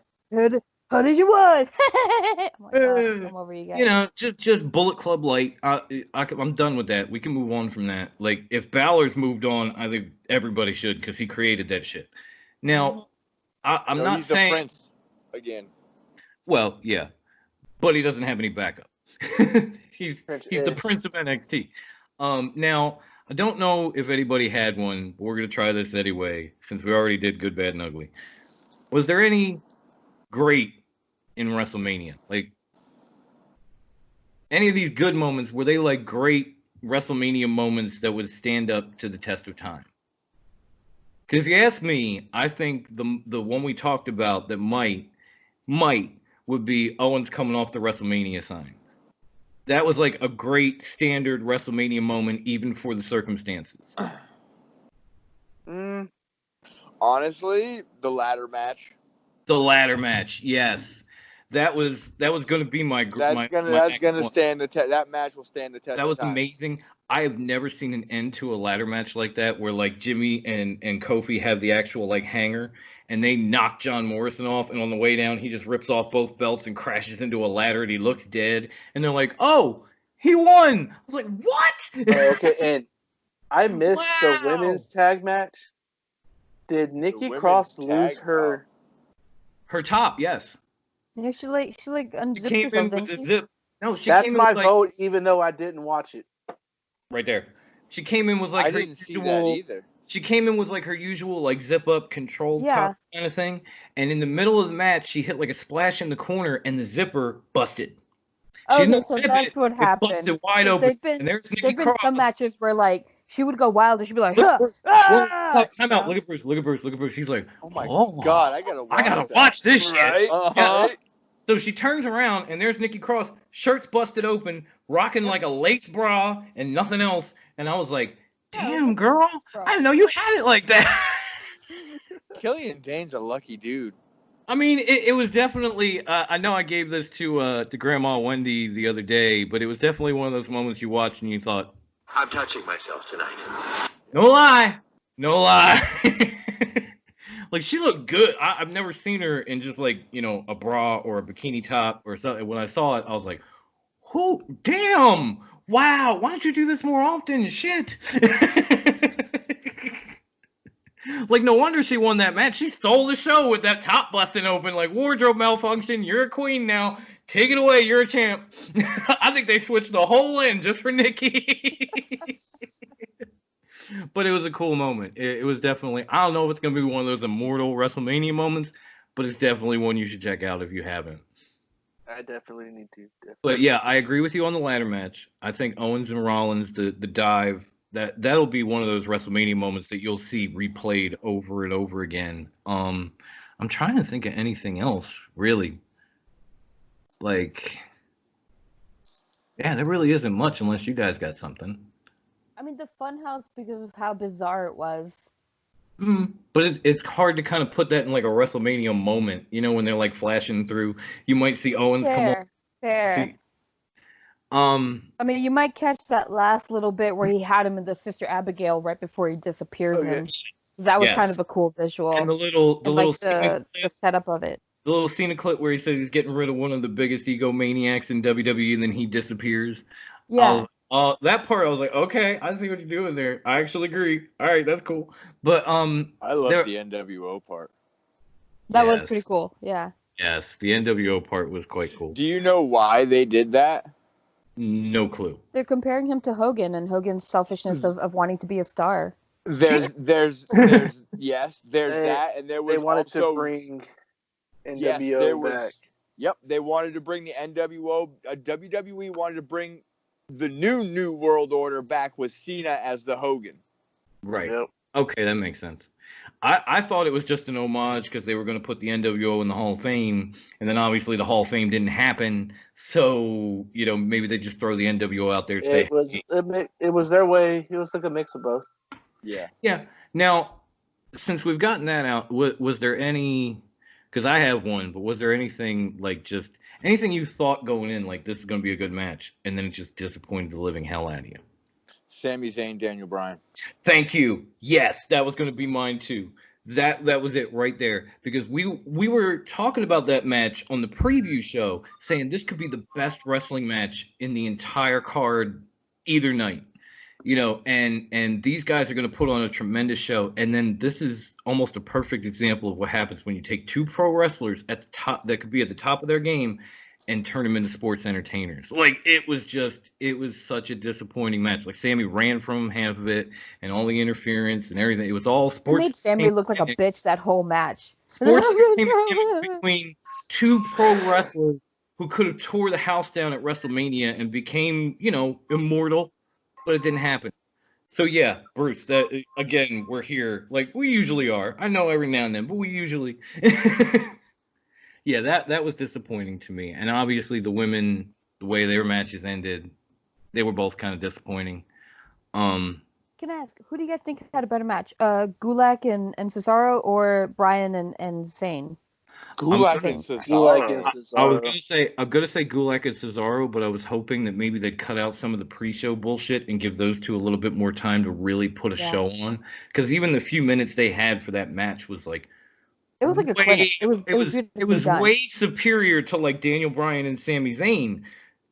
how did you was? Oh my God, I'm over you guys. You know, just Bullet Club light. I'm done with that. We can move on from that. Like, if Balor's moved on, I think everybody should because he created that shit. Now, I'm not he's saying the Prince again. Well, yeah, but he doesn't have any backup. he's the Prince of NXT. Now, I don't know if anybody had one, but we're gonna try this anyway since we already did Good, Bad, and Ugly. Was there any great in WrestleMania? Like any of these good moments, were they like great WrestleMania moments that would stand up to the test of time? Because if you ask me, I think the one we talked about that might would be Owens coming off the WrestleMania sign. That was like a great standard WrestleMania moment, even for the circumstances. Honestly, the ladder match. The ladder match, yes, that was going to be my. That's gonna stand the test. That match will stand the test. That was of time. amazing. I have never seen an end to a ladder match like that, where like Jimmy and Kofi have the actual like hanger, and they knock John Morrison off, and on the way down, he just rips off both belts and crashes into a ladder, and he looks dead, and they're like, "Oh, he won!" I was like, "What?" Okay, and I missed the women's tag match. Did Nikki Cross lose her top? Yes. Yeah, she unzipped she came in with the zip. No, she That's came in my with, vote, even though I didn't watch it. Right there. She came in with like her usual. She came in with like her usual like zip up control top kind of thing, and in the middle of the match, she hit like a splash in the corner, and the zipper busted. She didn't zip that's what happened. Busted wide open. And there's Nikki Cross. Been some matches where like she would go wild and she'd be like, Time out. Look at Bruce. He's like, oh my God, I gotta watch this right? shit. Uh-huh. So she turns around and there's Nikki Cross, shirt's busted open, rocking like a lace bra and nothing else. And I was like, damn, girl, I didn't know you had it like that. Killian Dane's a lucky dude. I mean, it was definitely. I know I gave this to Grandma Wendy the other day, but it was definitely one of those moments you watched and you thought, I'm touching myself tonight. No lie. Like, she looked good. I've never seen her in just like, you know, a bra or a bikini top or something. When I saw it, I was like, "Oh, damn! Wow! Why don't you do this more often? Shit!" Like, no wonder she won that match. She stole the show with that top busting open, like wardrobe malfunction. You're a queen now. Take it away. You're a champ. I think they switched the whole end just for Nikki. But it was a cool moment. It was definitely, I don't know if it's going to be one of those immortal WrestleMania moments, but it's definitely one you should check out if you haven't. I definitely need to. But yeah, I agree with you on the ladder match. I think Owens and Rollins, the dive, that'll be one of those WrestleMania moments that you'll see replayed over and over again. I'm trying to think of anything else, really. Like, Yeah, there really isn't much unless you guys got something. I mean, the Funhouse, because of how bizarre it was. But it's hard to kind of put that in like a WrestleMania moment, when they're like flashing through. You might see Owens come on. Fair. I mean, you might catch that last little bit where he had him in the Sister Abigail right before he disappears. That was kind of a cool visual. And the little the setup of it. The little scene clip where he says he's getting rid of one of the biggest egomaniacs in WWE, and then he disappears. Yeah. That part I was like, okay, I see what you're doing there. I actually agree. All right, that's cool. But I love the NWO part. That was pretty cool. Yeah. Yes, the NWO part was quite cool. Do you know why they did that? No clue. They're comparing him to Hogan and Hogan's selfishness of wanting to be a star. There's that, and there was they wanted also, to bring NWO back. Yep, they wanted to bring the NWO. WWE wanted to bring the new World Order back with Cena as the Hogan. Right. Yep. Okay, that makes sense. I thought it was just an homage because they were going to put the NWO in the Hall of Fame, and then obviously the Hall of Fame didn't happen. So maybe they just throw the NWO out there. It was their way. It was like a mix of both. Yeah. Yeah. Now, since we've gotten that out, was there any? Because I have one, but was there anything anything you thought going in like this is going to be a good match, and then it just disappointed the living hell out of you? Sami Zayn, Daniel Bryan. Thank you. Yes, that was going to be mine too. That was it right there, because we were talking about that match on the preview show, saying this could be the best wrestling match in the entire card either night. And these guys are going to put on a tremendous show. And then this is almost a perfect example of what happens when you take two pro wrestlers at the top that could be at the top of their game and turn them into sports entertainers. It was such a disappointing match. Sami ran from half of it and all the interference and everything. It was all sports. It made Sami look like a bitch that whole match. Sports entertainment between two pro wrestlers who could have tore the house down at WrestleMania and became, immortal, but it didn't happen. So yeah, Bruce, that again, we're here like we usually are. I know every now and then, but we usually yeah, that was disappointing to me. And obviously the women, the way their matches ended, they were both kind of disappointing. Can I ask, who do you guys think had a better match? Gulak and Cesaro, or Bryan and Zayn? Gulak and Cesaro. I'm gonna say Gulak and Cesaro, but I was hoping that maybe they'd cut out some of the pre-show bullshit and give those two a little bit more time to really put a show on. Because even the few minutes they had for that match was like, it was like a clinic. It was way superior to Daniel Bryan and Sami Zayn,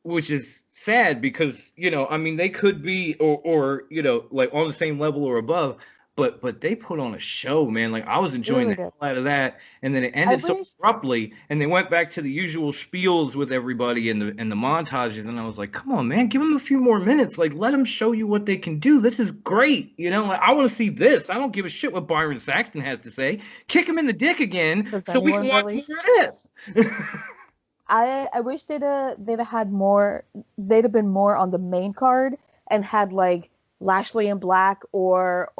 which is sad because they could be or on the same level or above. But they put on a show, man. I was enjoying the hell out of that, and then it ended so abruptly, and they went back to the usual spiels with everybody and the montages, and I was like, come on, man, give them a few more minutes. Let them show you what they can do. This is great, I want to see this. I don't give a shit what Byron Saxton has to say. Kick him in the dick again, so we can watch more of this. I wish they'd have had more. They'd have been more on the main card and had Lashley and Black or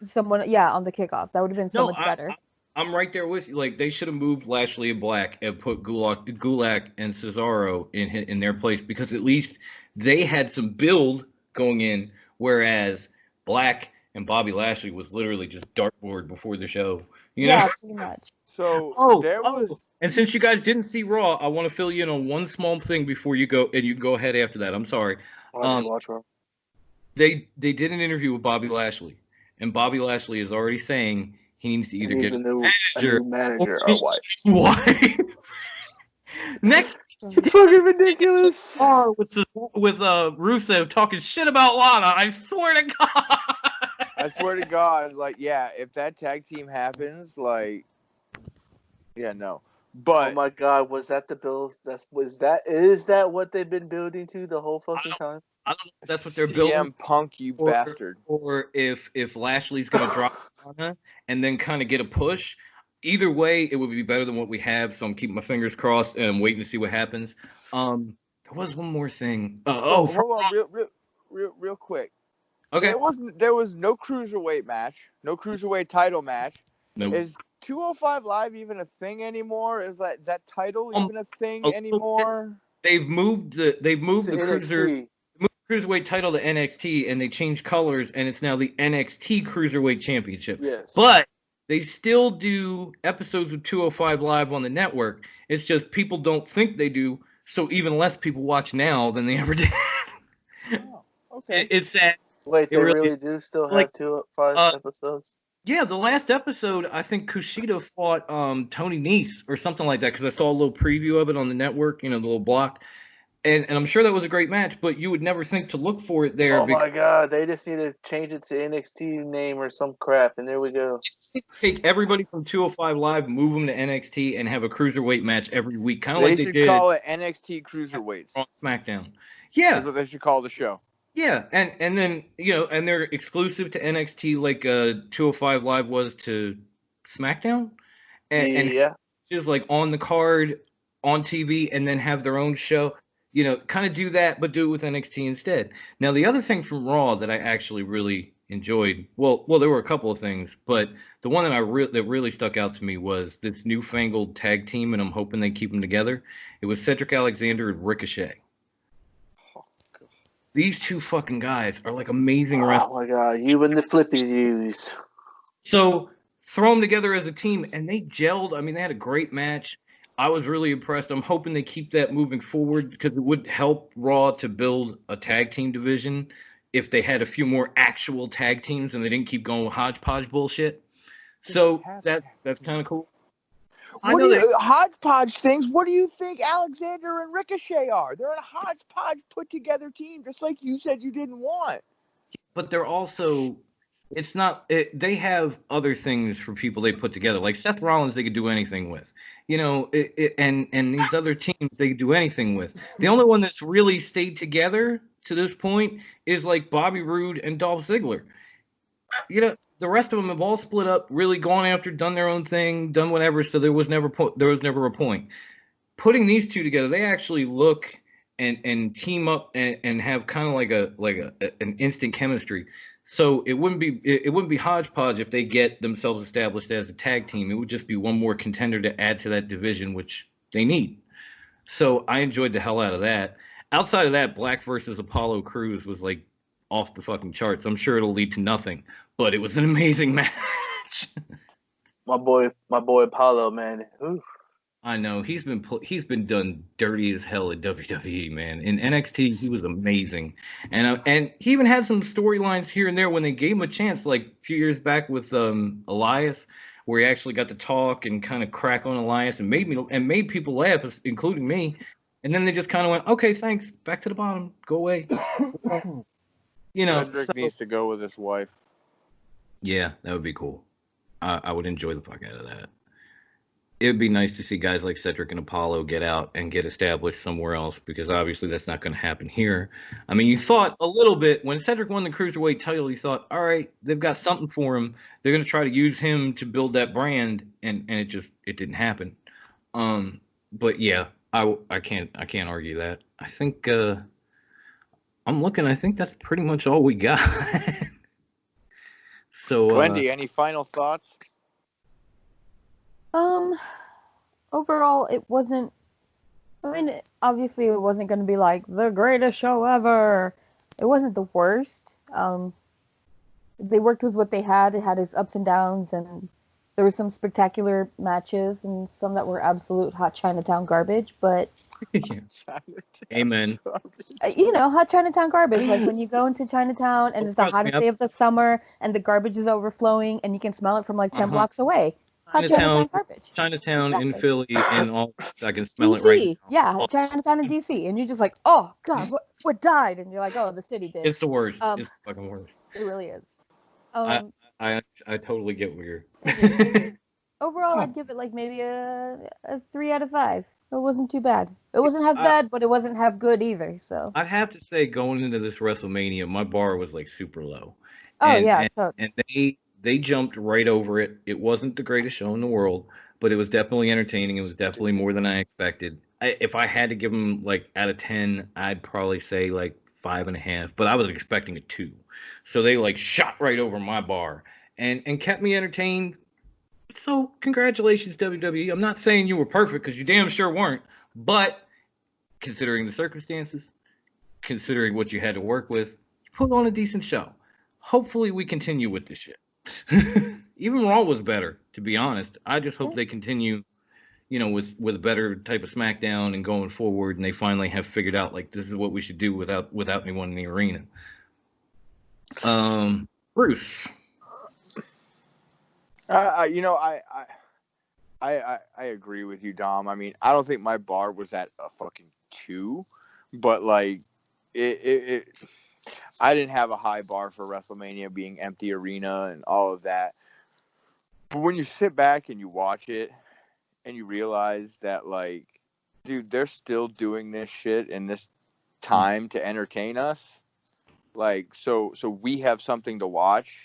someone on the kickoff. That would have been so much better. I'm right there with you. They should have moved Lashley and Black and put Gulak and Cesaro in their place, because at least they had some build going in, whereas Black and Bobby Lashley was literally just dartboard before the show. Yeah, pretty much. So and since you guys didn't see Raw, I want to fill you in on one small thing before you go, and you can go ahead after that. I'm sorry. Watch Raw. They did an interview with Bobby Lashley, and Bobby Lashley is already saying he needs to either get a new manager or wife. Next, it's fucking ridiculous. With Rusev talking shit about Lana. I swear to God. I swear to God, if that tag team happens, no. But oh my God, was that the build? Is that what they've been building to the whole fucking time? I don't know if that's what they're building. CM Punk, you bastard. Or if Lashley's going to drop Lana and then kind of get a push. Either way, it would be better than what we have. So I'm keeping my fingers crossed and I'm waiting to see what happens. There was one more thing. Hold on, real quick. Okay. There was no cruiserweight match, no cruiserweight title match. Nope. Is 205 Live even a thing anymore? Is that title even a thing anymore? they've moved the NXT. cruiserweight title to NXT, and they changed colors, and it's now the NXT Cruiserweight Championship. Yes. But they still do episodes of 205 Live on the network. It's just people don't think they do, so even less people watch now than they ever did. Oh, okay. It's sad. Wait, they really do still have like, 205 episodes? Yeah, the last episode, I think Kushida fought Tony Nese or something like that, because I saw a little preview of it on the network, the little block. And I'm sure that was a great match, but you would never think to look for it there. Oh my God, they just need to change it to NXT name or some crap, and there we go. Take everybody from 205 Live, move them to NXT, and have a cruiserweight match every week, kind of like they did. They should call it NXT Cruiserweights on SmackDown. Yeah, that's what they should call the show. Yeah, and then and they're exclusive to NXT like 205 Live was to SmackDown, and just like on the card on TV, and then have their own show. Kind of do that, but do it with NXT instead. Now, the other thing from Raw that I actually really enjoyed, well, there were a couple of things, but the one that that really stuck out to me was this newfangled tag team, and I'm hoping they keep them together. It was Cedric Alexander and Ricochet. These two fucking guys are like amazing wrestlers. Oh my God, you and the flippy views. So throw them together as a team, and they gelled. I mean, they had a great match. I was really impressed. I'm hoping they keep that moving forward, because it would help Raw to build a tag team division if they had a few more actual tag teams and they didn't keep going with hodgepodge bullshit. So that's kind of cool. Hodgepodge things. What do you think Alexander and Ricochet are? They're a hodgepodge put together team, just like you said you didn't want. But they're also, they have other things for people they put together. Like Seth Rollins, they could do anything with, and these other teams they could do anything with. The only one that's really stayed together to this point is like Bobby Roode and Dolph Ziggler. The rest of them have all split up, really gone after, done their own thing, done whatever. So there was never a point. Putting these two together, they actually look and team up and have kind of like an instant chemistry. So it wouldn't be hodgepodge if they get themselves established as a tag team. It would just be one more contender to add to that division, which they need. So I enjoyed the hell out of that. Outside of that, Black versus Apollo Crews was like off the fucking charts. I'm sure it'll lead to nothing, but it was an amazing match. my boy Apollo, man. Oof. I know he's been done dirty as hell at WWE, man. In NXT, he was amazing, and he even had some storylines here and there when they gave him a chance, like a few years back with Elias, where he actually got to talk and kind of crack on Elias and made people laugh, including me. And then they just kind of went, okay, thanks, back to the bottom, go away. Cedric needs to go with his wife. Yeah, that would be cool. I would enjoy the fuck out of that. It would be nice to see guys like Cedric and Apollo get out and get established somewhere else, because obviously that's not going to happen here. I mean, you thought a little bit when Cedric won the Cruiserweight title, you thought, all right, they've got something for him. They're going to try to use him to build that brand, and it didn't happen. But yeah, I can't argue that. I think I'm looking. I think that's pretty much all we got. So, Wendy, any final thoughts? Overall, it wasn't. I mean, obviously, it wasn't going to be like the greatest show ever. It wasn't the worst. They worked with what they had. It had its ups and downs, and there were some spectacular matches and some that were absolute hot Chinatown garbage. But amen. Hot Chinatown garbage. Like when you go into Chinatown and it's the hottest day of the summer and the garbage is overflowing and you can smell it from like 10 blocks away. Chinatown garbage. Chinatown in Philly and all. I can smell it right now. Yeah, Chinatown in DC, and you're just like, oh God, what died? And you're like, oh, the city did. It's the worst. It's the fucking worst. It really is. I totally get what you're. Overall, I'd give it like maybe a 3 out of 5. It wasn't too bad. It wasn't half bad, but it wasn't half good either. So I'd have to say, going into this WrestleMania, my bar was like super low. And they jumped right over it. It wasn't the greatest show in the world, but it was definitely entertaining. It was definitely more than I expected. If I had to give them like out of 10, I'd probably say like 5.5. But I was expecting a 2, so they like shot right over my bar and kept me entertained. So congratulations, WWE. I'm not saying you were perfect, because you damn sure weren't, but considering the circumstances, considering what you had to work with, you put on a decent show. Hopefully we continue with this shit. Even Raw was better, to be honest. I just hope they continue, with a better type of SmackDown and going forward, and they finally have figured out like this is what we should do without anyone in the arena. Bruce. I agree with you, Dom. I mean, I don't think my bar was at a fucking 2, but like it I didn't have a high bar for WrestleMania being empty arena and all of that. But when you sit back and you watch it and you realize that, like, dude, they're still doing this shit in this time to entertain us. Like, so we have something to watch.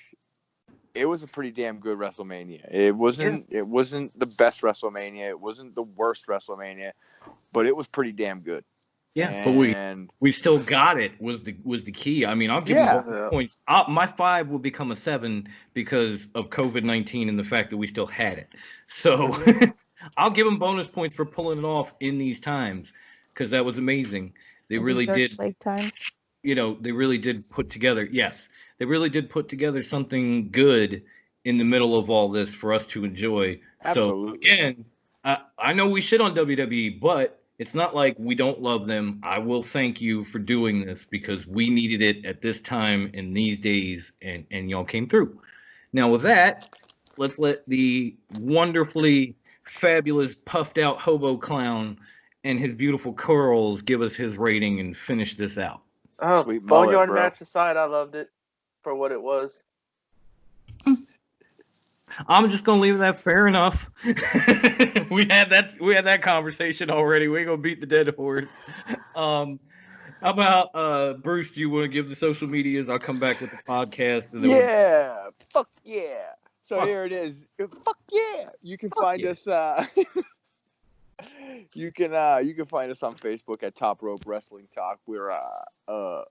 It was a pretty damn good WrestleMania. It wasn't the best WrestleMania. It wasn't the worst WrestleMania, but it was pretty damn good. Yeah, and but we still got it. Was the key. I mean, I'll give you points. My 5 will become a 7 because of COVID-19 and the fact that we still had it. So I'll give them bonus points for pulling it off in these times because that was amazing. They really did. Like times. They really did put together. Yes, they really did put together something good in the middle of all this for us to enjoy. Absolutely. So again, I know we shit on WWE, but it's not like we don't love them. I will thank you for doing this because we needed it at this time in these days, and y'all came through. Now with that, let's let the wonderfully fabulous puffed out hobo clown and his beautiful curls give us his rating and finish this out. Boneyard match aside, I loved it for what it was. I'm just gonna leave that fair enough. we had that conversation already. We ain't gonna beat the dead horse. How about Bruce? Do you want to give the social medias? I'll come back with the podcast. And then fuck yeah. So here it is. Fuck yeah. You can find us. You can find us on Facebook at Top Rope Wrestling Talk. We're a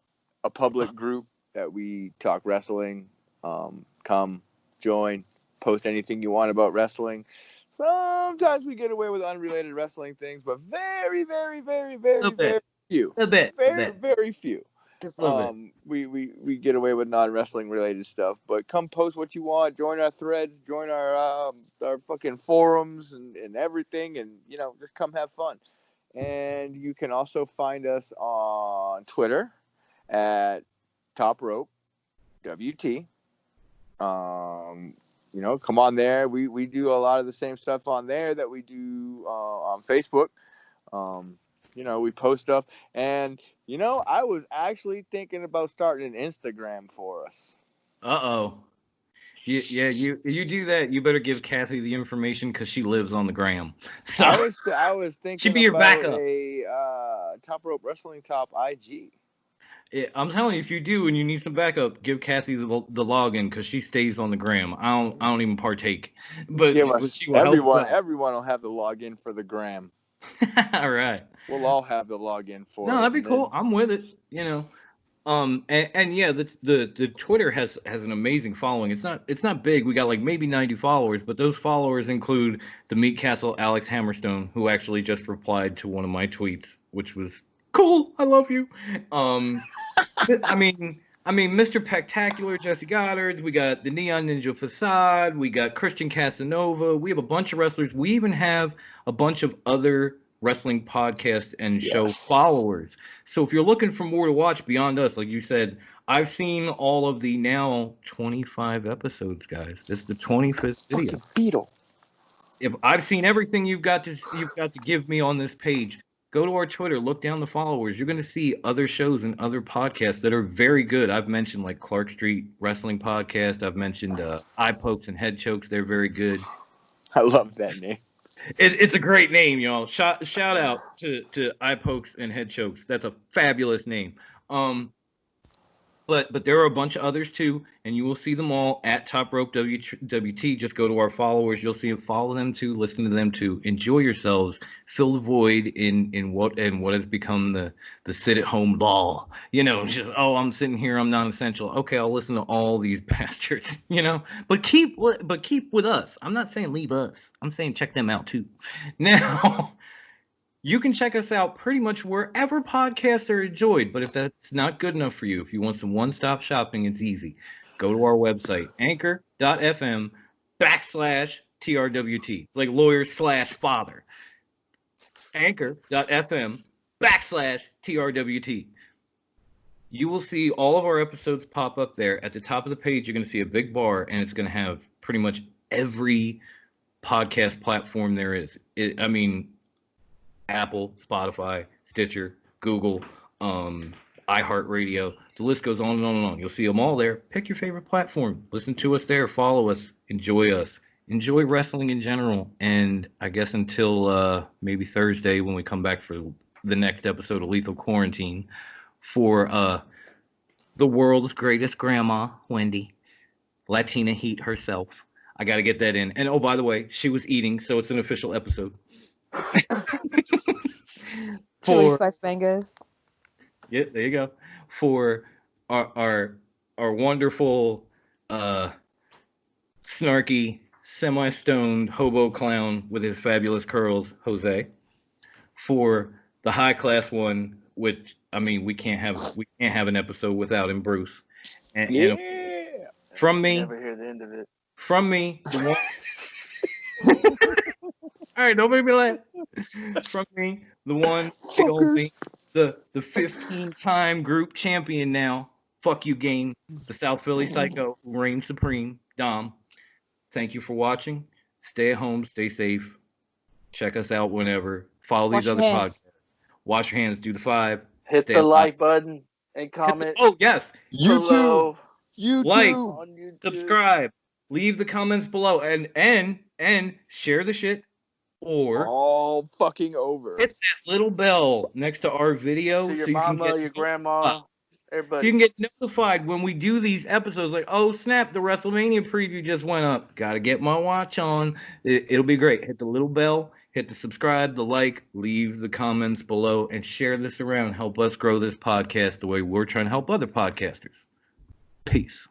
public group that we talk wrestling. Come join. Post anything you want about wrestling. Sometimes we get away with unrelated wrestling things, but very, very, very, very, very few. Very few. Just a little bit. We get away with non-wrestling related stuff, but come post what you want. Join our threads. Join our fucking forums and everything, and just come have fun. And you can also find us on Twitter at Top Rope WT. Come on there. We do a lot of the same stuff on there that we do on Facebook. We post stuff. And, I was actually thinking about starting an Instagram for us. Uh-oh. You do that. You better give Kathy the information because she lives on the gram. So I was thinking she'd be your backup. A Top Rope Wrestling Top IG. I'm telling you, if you do and you need some backup, give Kathy the login because she stays on the gram. I don't even partake. But everyone will have the login for the gram. All right. We'll all have the login for. No, that'd be cool. I'm with it. And yeah, the Twitter has an amazing following. It's not big. We got like maybe 90 followers, but those followers include the Meat Castle Alex Hammerstone, who actually just replied to one of my tweets, which was cool. I love you. I mean, Mr. Pectacular, Jesse Goddard. We got the Neon Ninja Facade. We got Christian Casanova. We have a bunch of wrestlers. We even have a bunch of other wrestling podcast and show followers. So if you're looking for more to watch beyond us, like you said, I've seen all of the now 25 episodes, guys. This is the 25th video. Fucking Beetle. If I've seen everything you've got to give me on this page, go to our Twitter, look down the followers. You're going to see other shows and other podcasts that are very good. I've mentioned like Clark Street Wrestling Podcast. I've mentioned Eye Pokes and Head Chokes. They're very good. I love that name. It's a great name, y'all. Shout out to Eye Pokes and Head Chokes. That's a fabulous name. But there are a bunch of others too, and you will see them all at Top Rope WT. Just go to our followers. You'll see them. Follow them too. Listen to them too. Enjoy yourselves. Fill the void in what has become the sit at home ball. Just I'm sitting here. I'm non-essential. Okay, I'll listen to all these bastards. But keep with us. I'm not saying leave us. I'm saying check them out too. Now, You can check us out pretty much wherever podcasts are enjoyed. But if that's not good enough for you, if you want some one-stop shopping, it's easy. Go to our website, anchor.fm/TRWT, like lawyer/father. Anchor.fm/TRWT. You will see all of our episodes pop up there. At the top of the page, you're going to see a big bar, and it's going to have pretty much every podcast platform there is. Apple, Spotify, Stitcher, Google, iHeartRadio. The list goes on and on and on. You'll see them all there. Pick your favorite platform. Listen to us there. Follow us. Enjoy us. Enjoy wrestling in general. And I guess until maybe Thursday when we come back for the next episode of Lethal Quarantine for the world's greatest grandma, Wendy, Latina Heat herself. I got to get that in. And oh, by the way, she was eating, so it's an official episode. Chili spice mangoes. Yeah, there you go. For our wonderful, snarky, semi-stoned hobo clown with his fabulous curls, Jose. For the high-class one, which we can't have an episode without him, Bruce. And from me, never hear the end of it. From me, the one. All right, don't make me laugh. From me, the one, the only, the 15-time group champion now. Fuck you, Gain. The South Philly Psycho who reigns supreme. Dom. Thank you for watching. Stay at home. Stay safe. Check us out whenever. Follow these other podcasts. Wash your hands. Do the 5. Hit the like button and comment. Yes. YouTube. Like, subscribe. Leave the comments below and share the shit. Or all fucking over. Hit that little bell next to our video to your mama, your grandma, everybody. So you can get notified when we do these episodes. Like, oh snap, the WrestleMania preview just went up. Gotta get my watch on. It'll be great. Hit the little bell. Hit the subscribe, the like, leave the comments below, and share this around. Help us grow this podcast the way we're trying to help other podcasters. Peace.